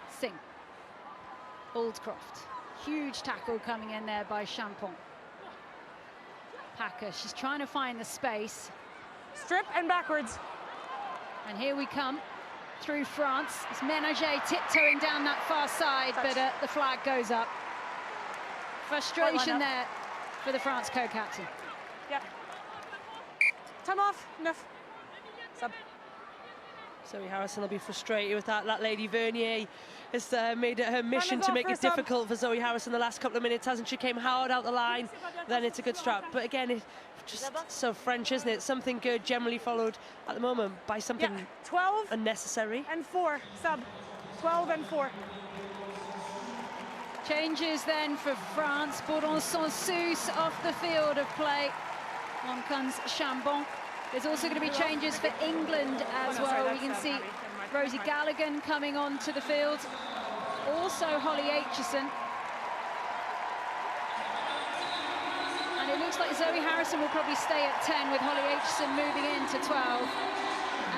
Singh. Aldcroft. Huge tackle coming in there by Champon. Packer, she's trying to find the space. Strip and backwards. And here we come through France. It's Ménager tiptoeing down that far side, but the flag goes up. Frustration there for the France co-captain. Yeah. Time off. Enough. Sub. Zoe Harrison will be frustrated with that. That lady Vernier has made it her mission to make it difficult for Zoe Harrison the last couple of minutes, hasn't she? Came hard out the line, then it's a good strap. But again, it's just so French, isn't it? Something good generally followed at the moment by something 12 unnecessary. and 4. Sub. 12 and 4. Changes then for France. Bourdon-Sansus off the field of play. On comes Chambon. There's also going to be changes for England as well. We can see Rosie Galligan coming onto the field. Also Holly Aitchison. And it looks like Zoe Harrison will probably stay at 10 with Holly Aitchison moving into 12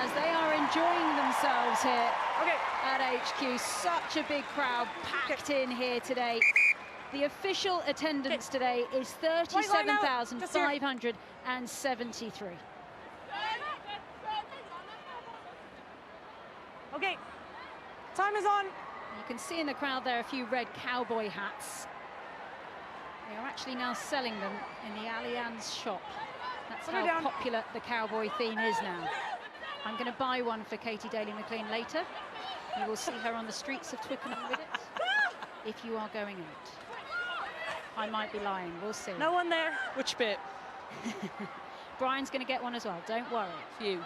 as they are enjoying themselves here at HQ. Such a big crowd packed in here today. The official attendance today is 37,573. Okay, time is on. You can see in the crowd there a few red cowboy hats. They are actually now selling them in the Allianz shop. That's how popular the cowboy theme is now. I'm going to buy one for Katie Daly-McLean later. You will see her on the streets of Twickenham with it, if you are going out. I might be lying, we'll see. No one there. Which bit? Brian's going to get one as well, don't worry. You.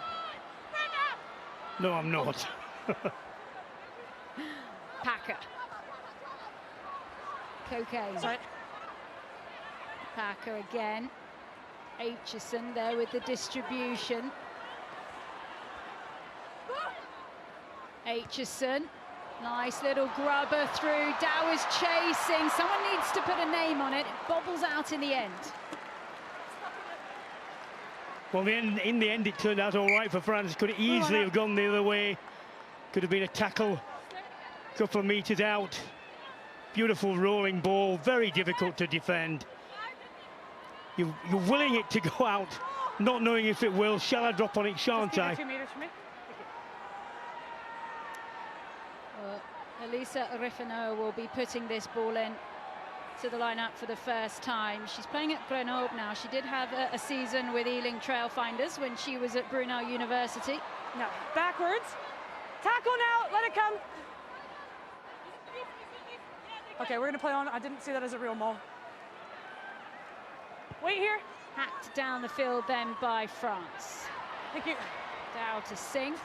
No, I'm not. Packer. Cocaine. Sorry. Packer again. Aitchison there with the distribution. Aitchison. Nice little grubber through. Dow is chasing. Someone needs to put a name on it. It bobbles out in the end. Well, in the end, it turned out all right for France. Could easily have gone the other way. Could have been a tackle a couple of meters out. Beautiful rolling ball, very difficult to defend. You're willing it to go out, not knowing if it will. Shall I drop on it, shan't I? 2 meters from me. Elisa Riffenau will be putting this ball in to the lineup for the first time. She's playing at Grenoble now. She did have a season with Ealing Trailfinders when she was at Brunel University. No, backwards. Tackle now, let it come. Okay, we're gonna play on. I didn't see that as a real maul. Wait here. Hacked down the field then by France. Thank you. Dow to Singh.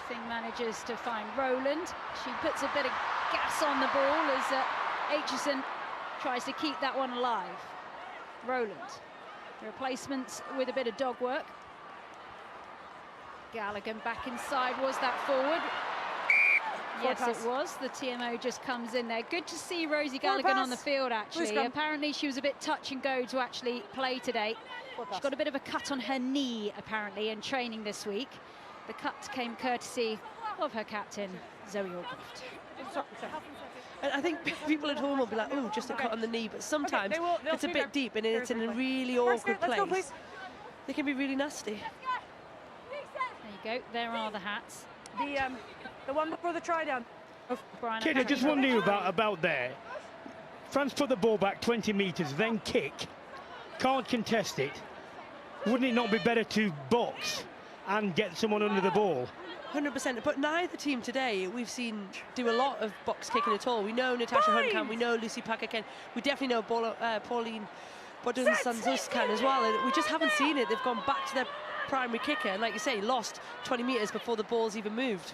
Singh manages to find Rowland. She puts a bit of gas on the ball as Aitchison tries to keep that one alive. Rowland. The replacements with a bit of dog work. Galligan back inside. Was that forward? Yes, it was. The TMO just comes in there. Good to see Rosie Galligan on the field, actually. Apparently, she was a bit touch and go to actually play today. She's got a bit of a cut on her knee, apparently, in training this week. The cut came courtesy of her captain, Zoe Aldcroft. And I think people at home will be like, oh, just a cut on the knee, but sometimes they'll it's a see bit their- deep and it's in a their really Mark's awkward good. Let's go, place. please. They can be really nasty. There you go. There are the hats. The one before the try down. Brian, Kid, I just wonder about there. France put the ball back 20 metres, then kick. Can't contest it. Wouldn't it not be better to box and get someone under the ball? 100%, but neither team today we've seen do a lot of box kicking at all. We know Natasha Hunt can, we know Lucy Packer can, we definitely know Pauline Bodun-Santos can as well, and we just haven't seen it. They've gone back to their primary kicker, and like you say, lost 20 metres before the ball's even moved.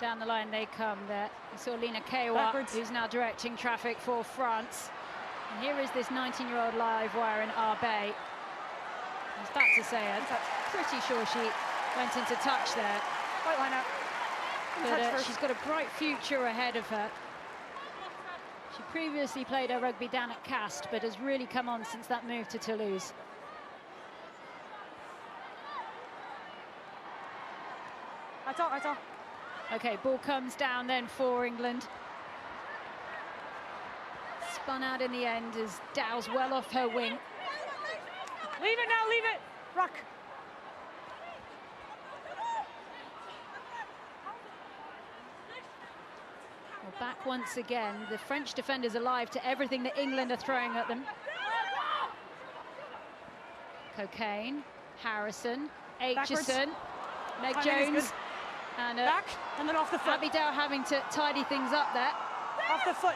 Down the line they come there. We saw Lina Kewa, Backwards. who's now directing traffic for France. And here is this 19-year-old live wire in Arbey. I was about to say, I'm pretty sure she went into touch there. White line out. But she's got a bright future ahead of her. She previously played her rugby down at Cast, but has really come on since that move to Toulouse. That's all, that's all. Okay, ball comes down then for England. Spun out in the end as Dow's well off her wing. Leave it now, leave it. Rock. Well, back once again. The French defenders alive to everything that England are throwing at them. Cocaine, Harrison, Aitchison, Meg Timing is Jones, good. and Back, and then off the foot. Abby Dow having to tidy things up there. Off the foot.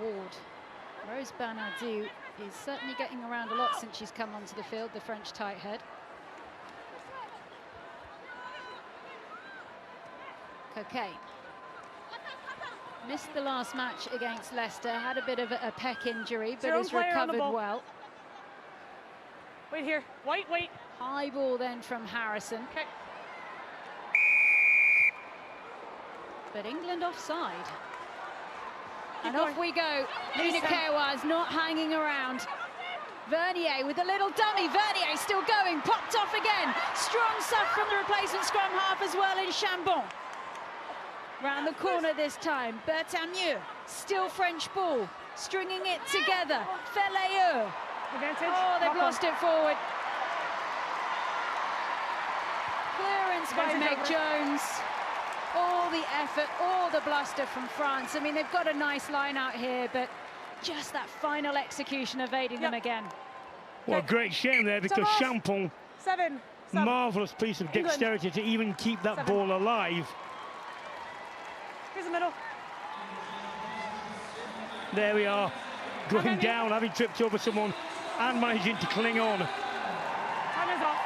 Ward. Rose Bernardi is certainly getting around a lot since she's come onto the field, the French tight head. Cocaine. Missed the last match against Leicester, had a bit of a pec injury, but has recovered well. Wait here. White, wait. High ball then from Harrison. Okay. But England offside. And going. off we go. Lina Kewa is not hanging around. Vernier with a little dummy. Vernier still going. Popped off again. Strong suck from the replacement scrum half as well in Chambon. Round the corner this time. Bertamieux. Still French ball. Stringing it together. Felayeux. Advantage. Oh, they've Lock lost on. it forward. Clearance by Advantage Meg over. Jones. All the effort, all the bluster from France. I mean, they've got a nice line out here, but just that final execution evading them again. Well, great shame there because off. Champon, 7. Sub. marvellous piece of England. dexterity to even keep that 7. ball alive. Here's the middle. There we are, going down, having tripped over someone and managing to cling on. Time is off.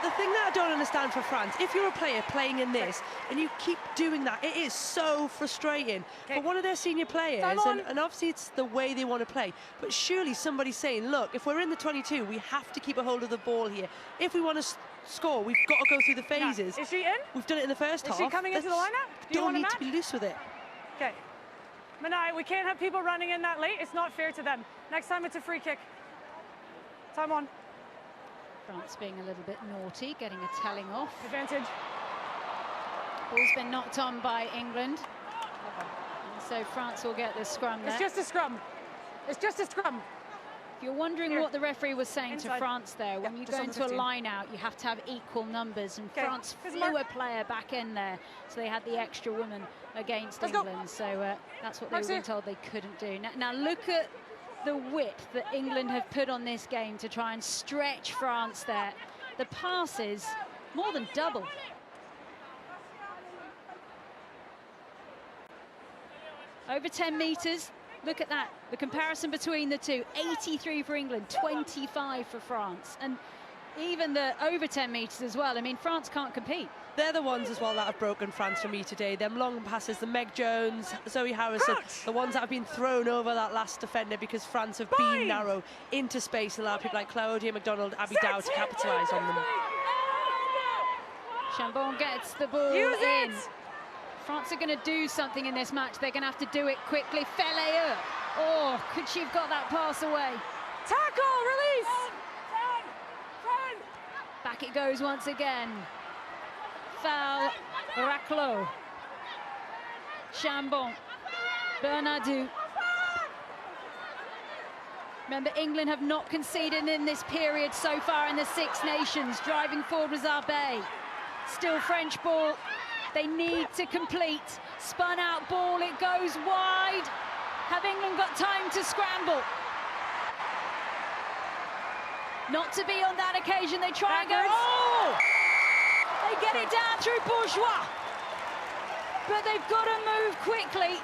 The thing that I don't understand for France, if you're a player playing in this and you keep doing that, it is so frustrating for one of their senior players, and obviously it's the way they want to play, but surely somebody's saying, look, if we're in the 22, we have to keep a hold of the ball here. If we want to score, we've got to go through the phases. Is she in? We've done it in the first half. Is she coming into the lineup? Do you Don't want a need to match? be loose with it. Okay. Manai, we can't have people running in that late. It's not fair to them. Next time it's a free kick. Time on. France being a little bit naughty, getting a telling off. Advantage. Ball's been knocked on by England. And so France will get the scrum there. It's just a scrum. It's just a scrum. If you're wondering Here. what the referee was saying Inside. to France there, when you just go on the into a 15. line out, you have to have equal numbers, and Okay, France here's flew Mark. a player back in there, so they had the extra woman against Let's go. England. So that's what they Mark's were being here. told they couldn't do. Now look at the width that England have put on this game to try and stretch France there. The passes, more than double. Over 10 metres. Look at that, the comparison between the two. 83 for England, 25 for France. And even the over 10 metres as well. I mean, France can't compete. They're the ones as well that have broken France for me today. Them long passes, the Meg Jones, Zoe Harrison, the ones that have been thrown over that last defender because France have been narrow into space and allowed people like Claudia McDonald, Abby Dow to capitalise on them. Chambon gets the ball Use in. it. France are going to do something in this match. They're going to have to do it quickly. Felayeux. Oh, could she have got that pass away? Tackle, release. Back it goes once again. Foul, Raclot. Chambon, Bernardou. Remember, England have not conceded in this period so far in the Six Nations. Driving forward was Arbet. Still French ball. They need to complete. Spun out ball, it goes wide. Have England got time to scramble? Not to be on that occasion. They try and go, oh! They get it down through Bourgeois. But they've got to move quickly.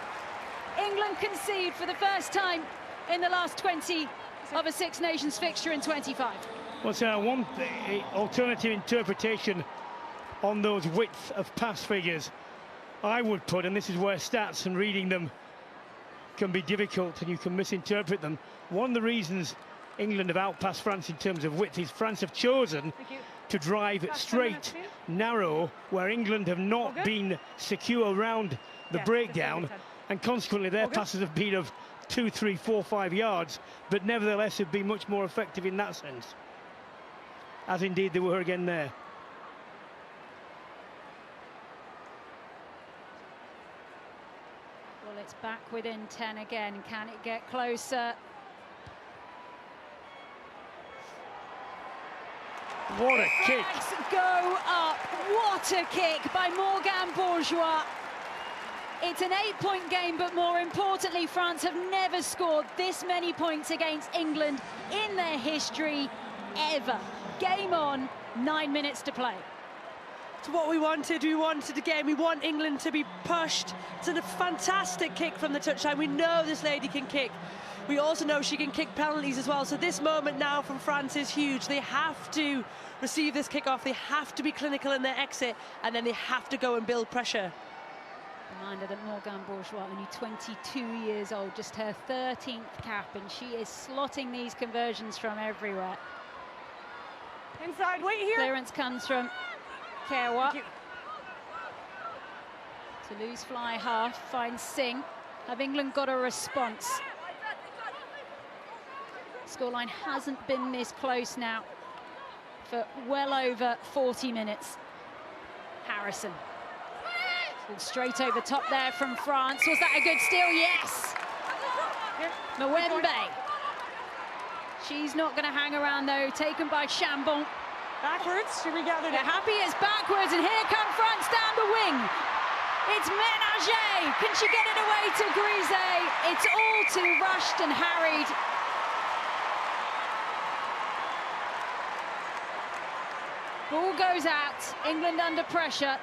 England concede for the first time in the last 20 of a Six Nations fixture in 25. What's one alternative interpretation on those width of pass figures I would put, and this is where stats and reading them can be difficult and you can misinterpret them. One of the reasons England have outpassed France in terms of width is France have chosen to drive straight, narrow, where England have not been secure around the breakdown, and consequently their passes have been of 2, 3, 4, 5 yards, but nevertheless have been much more effective in that sense, as indeed they were again there. Well, it's back within 10 again. Can it get closer? What a kick! Go up. What a kick by Morgan Bourgeois. It's an 8-point game, but more importantly, France have never scored this many points against England in their history, ever. Game on, 9 minutes to play. It's what we wanted. We wanted a game. We want England to be pushed. It's a fantastic kick from the touchline. We know this lady can kick. We also know she can kick penalties as well. So this moment now from France is huge. They have to receive this kick-off. They have to be clinical in their exit, and then they have to go and build pressure. Reminder that Morgan Bourgeois, only 22 years old, just her 13th cap, and she is slotting these conversions from everywhere. Inside, wait here. Clearance comes from Kewa. Toulouse fly half, finds Singh. Have England got a response? Scoreline hasn't been this close now for well over 40 minutes. Harrison. Straight over top there from France. Was that a good steal? Yes. Mwembe. She's not going to hang around though. Taken by Chambon. Backwards. Should we gather? They're happy it's backwards, and here come France down the wing. It's Ménager. Can she get it away to Grise? It's all too rushed and harried. Ball goes out. England under pressure.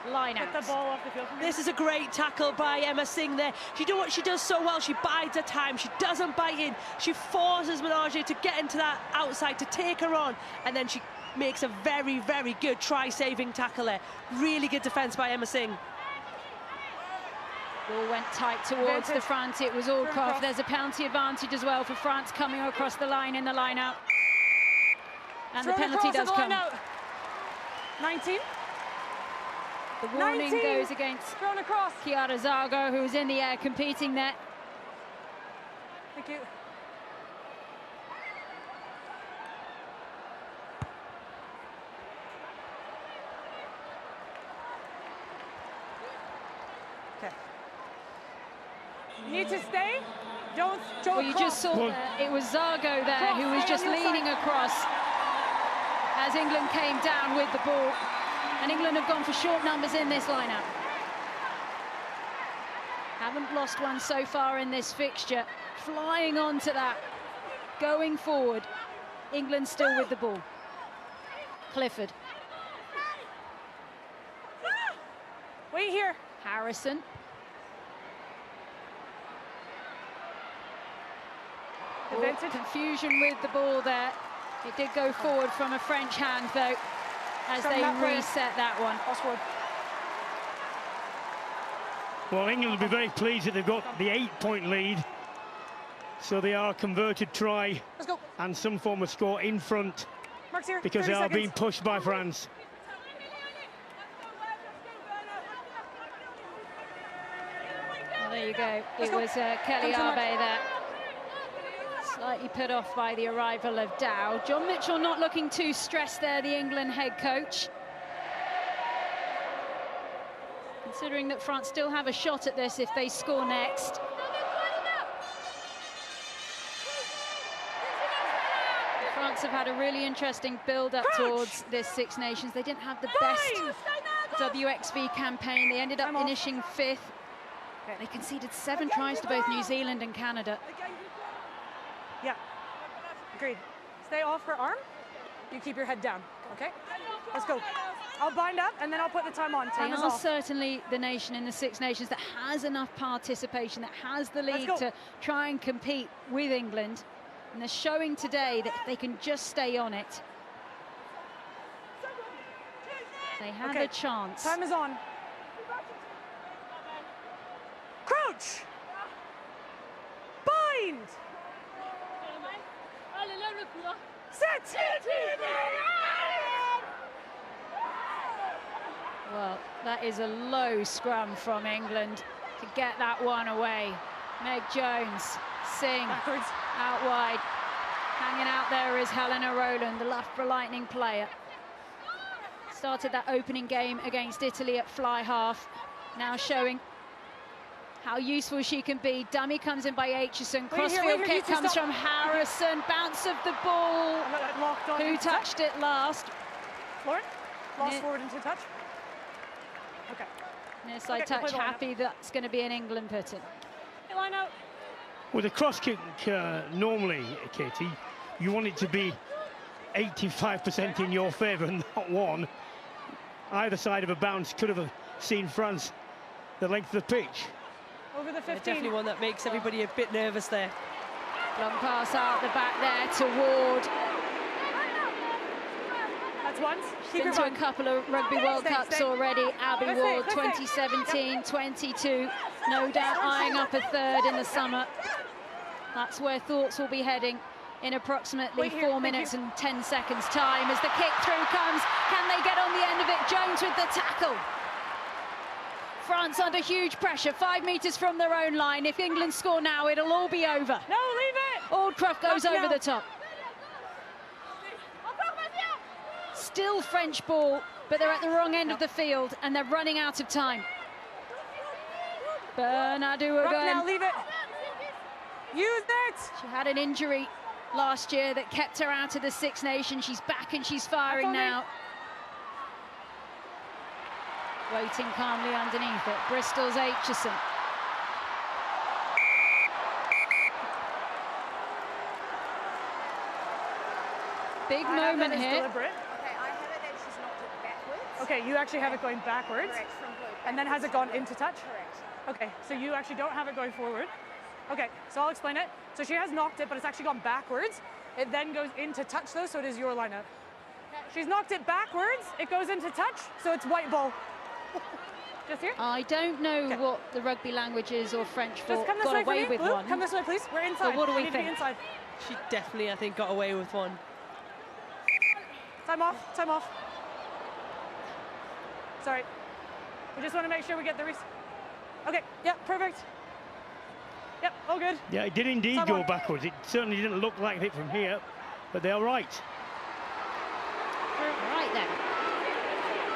Line out. Get the ball off the field. This is a great tackle by Emma Singh there. She does what she does so well. She bides her time. She doesn't bite in. She forces Ménager to get into that outside, to take her on, and then she makes a very, very good try-saving tackle there. Really good defence by Emma Singh. Ball went tight towards the front. It was all Koff. There's a penalty advantage as well for France coming across the line in the line out. And the penalty does come. 19. The warning 19. goes against Thrown across. Chiara Zago, who was in the air competing there. Thank you. Okay. You need to stay. Don't Well, you just saw there, it was Zago there who was just leaning across as England came down with the ball. And England have gone for short numbers in this lineup. Haven't lost one so far in this fixture. Flying on to that. Going forward. England still with the ball. Clifford. Wait here. Harrison. Confusion with the ball there. It did go forward from a French hand, though, as they reset that one. Well, England will be very pleased that they've got the 8-point lead. So they are converted try and some form of score in front, because they are being pushed by France. Well, there you go. It was Kelly Arbet there. Slightly put off by the arrival of Dow. John Mitchell not looking too stressed there, the England head coach. You can considering that France still have a shot at this if they score next. France have had a really interesting build-up towards this Six Nations. They didn't have the best WXV campaign. They ended up finishing 5th. They conceded 7 tries to both New Zealand and Canada. Yeah, agreed. Stay off her arm. You keep your head down, okay? Let's go. I'll bind up and then I'll put the time on. Time is off. Certainly the nation in the Six Nations that has enough participation, that has the league to try and compete with England. And they're showing today that if they can just stay on it, they have a chance. Time is on. Crouch! Bind! Sit! Well, that is a low scrum from England to get that one away. Meg Jones, Singh, out wide. Hanging out there is Helena Rowland, the Loughborough Lightning player. Started that opening game against Italy at fly half. Now showing how useful she can be. Dummy comes in by Aitchison. Crossfield kick comes from Harrison. Bounce of the ball. Who touched it last? Lauren? Lost forward into touch. Okay. Near side touch, happy that's going to be an England put-in. Line out. With a cross kick, normally, Katie, you want it to be 85% in your favour and not one. Either side of a bounce could have seen France the length of the pitch. Over the 15. Yeah, definitely one that makes everybody a bit nervous there. Long pass out the back there to Ward. That's once. Been to a couple of Rugby World Cups already. Abby Ward, 2017, 22. No doubt eyeing up a 3rd in the summer. That's where thoughts will be heading in approximately 4 minutes and 10 seconds time as the kick through comes. Can they get on the end of it? Jones with the tackle. France under huge pressure, 5 metres from their own line. If England score now, it'll all be over. No, leave it! Aldcroft goes over the top. Still French ball, but they're at the wrong end of the field and they're running out of time. Bernardo again. Now, leave it. Use it! She had an injury last year that kept her out of the Six Nations. She's back and she's firing now. Waiting calmly underneath it. Bristol's Aitchison. Big moment here. Deliberate. Okay, I have it that she's knocked it backwards. Okay, you actually have it going backwards. Correct, from blue. And then has it gone into touch? Correct. Okay, so you actually don't have it going forward. Okay, so I'll explain it. So she has knocked it, but it's actually gone backwards. It then goes into touch though, so it is your lineup. She's knocked it backwards, it goes into touch, so it's white ball. Just here? I don't know what the rugby language is or French for. Just come this got way away for me, with Blue. one. Come this way, please. We're inside. So what do we need to be think? inside. She definitely, I think, got away with one. Time off, time off. Sorry. We just want to make sure we get the Okay, yeah, perfect. Yep, all good. Yeah, it did indeed go backwards. It certainly didn't look like it from here, but they're right. Right then.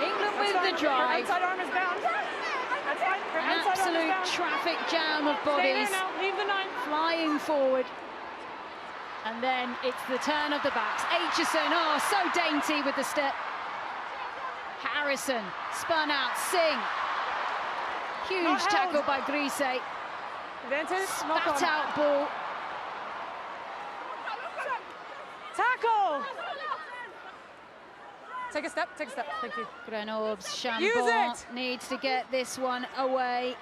England with the Her drive. outside arm is bound. That's fine. Her An outside arm is absolute bound. traffic jam of Stay there bodies now. Leave the 9. flying forward. And then it's the turn of the backs. Aitchison, oh, so dainty with the step. Harrison, spun out, Singh. Huge tackle by Grise. Advantage, knock Spat on. out ball. Tackle! Take a step, thank you. Grenobble's Use Chambon it! needs to get this one away.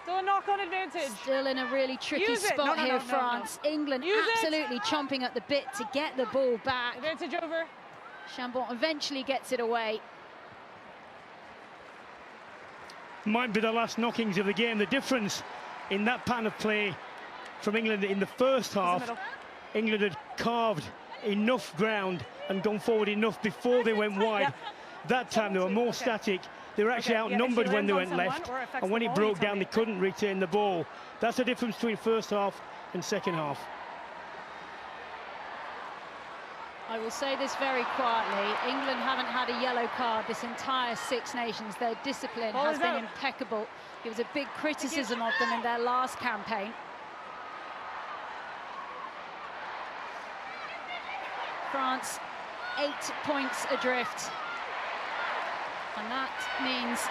Still a knock-on advantage. Still in a really tricky Use it. spot No, here, no, France. England Use it. absolutely chomping at the bit to get the ball back. Advantage over. Chambon eventually gets it away. Might be the last knockings of the game. The difference in that pattern of play from England in the first half, England had carved enough ground and gone forward enough before they went wide. Yep. That time they were more static. They were actually outnumbered when they went left, and when it broke down, they couldn't retain the ball. That's the difference between first half and second half. I will say this very quietly. England haven't had a yellow card this entire Six Nations. Their discipline has been impeccable. It was a big criticism of them in their last campaign. France 8 points adrift. And that means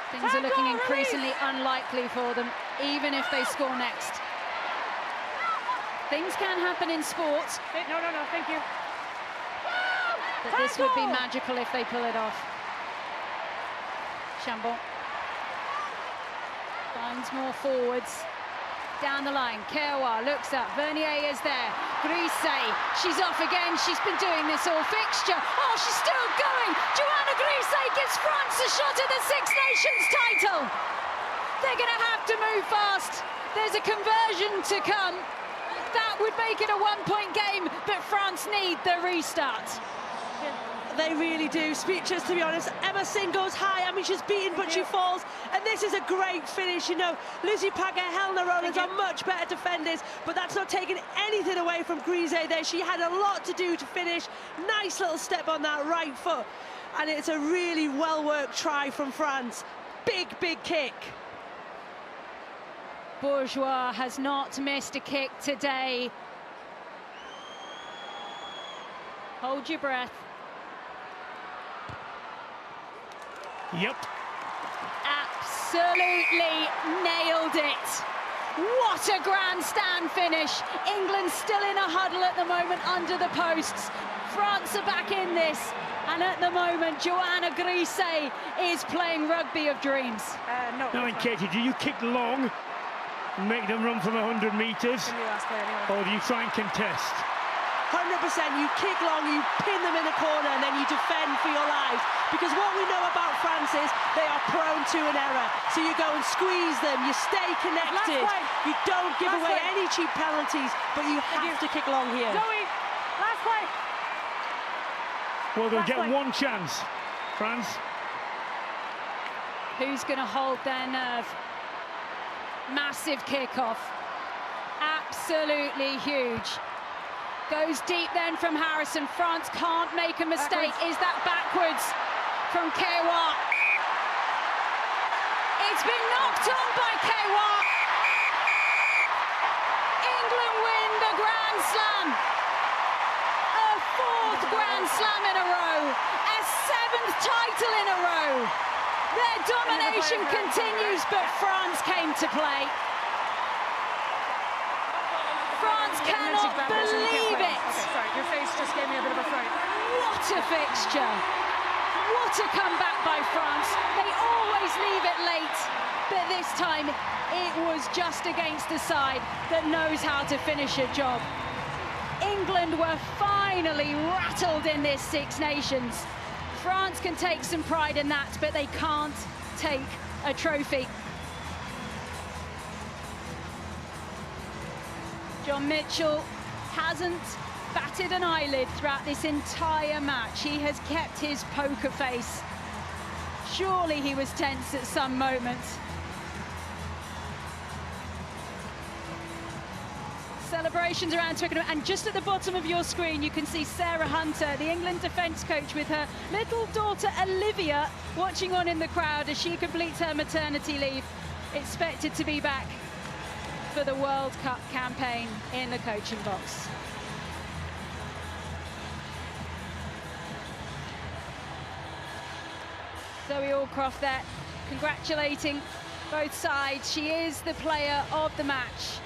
things are looking increasingly unlikely for them, even if they score next. Things can happen in sports. No, thank you. But this would be magical if they pull it off. Chambon finds more forwards. Down the line, Keowa looks up, Vernier is there, Grisey, she's off again, she's been doing this all fixture. Oh, she's still going! Joanna Grisey gives France a shot at the Six Nations title. They're going to have to move fast. There's a conversion to come. That would make it a one-point game, but France need the restart. They really do. Speechless, to be honest. Emma Singh goes high. I mean, she's beaten, but she falls. And this is a great finish. You know, Lizzie Paget, Helena Rollins are much better defenders, but that's not taking anything away from Grisey there. She had a lot to do to finish. Nice little step on that right foot. And it's a really well-worked try from France. Big, big kick. Bourgeois has not missed a kick today. Hold your breath. Yep. Absolutely nailed it. What a grandstand finish. England still in a huddle at the moment under the posts. France are back in this. And at the moment, Joanna Grisey is playing rugby of dreams. No. Now, Katie, do you kick long and make them run from 100 metres? Or do you try and contest? 100%, you kick long, you pin them in a corner, and then you defend for your lives. Because what we know about France is they are prone to an error. So you go and squeeze them, you stay connected, you don't give away any cheap penalties, but you have to kick long here. Zoe, last play. Well, they'll get one chance, France. Who's going to hold their nerve? Massive kickoff. Absolutely huge. Goes deep then from Harrison. France can't make a mistake. Is that backwards from Keowa? It's been knocked on by Keowa. England win the Grand Slam. A 4th Grand Slam in a row. A 7th title in a row. Their domination continues, but France came to play. France cannot believe it. Okay, sorry, your face just gave me a bit of a fright. What a fixture. What a comeback by France. They always leave it late, but this time it was just against the side that knows how to finish a job. England were finally rattled in this Six Nations. France can take some pride in that, but they can't take a trophy. John Mitchell hasn't batted an eyelid throughout this entire match. He has kept his poker face. Surely he was tense at some moment. Celebrations around Twickenham, and just at the bottom of your screen you can see Sarah Hunter, the England defence coach, with her little daughter Olivia watching on in the crowd as she completes her maternity leave, expected to be back for the World Cup campaign in the coaching box. Zoe Allcroft there, congratulating both sides. She is the player of the match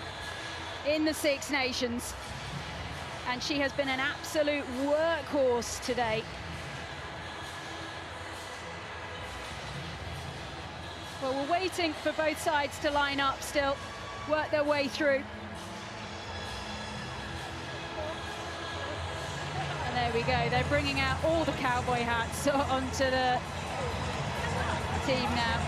in the Six Nations, and she has been an absolute workhorse today. Well, we're waiting for both sides to line up still, work their way through. And there we go, they're bringing out all the cowboy hats onto the team now.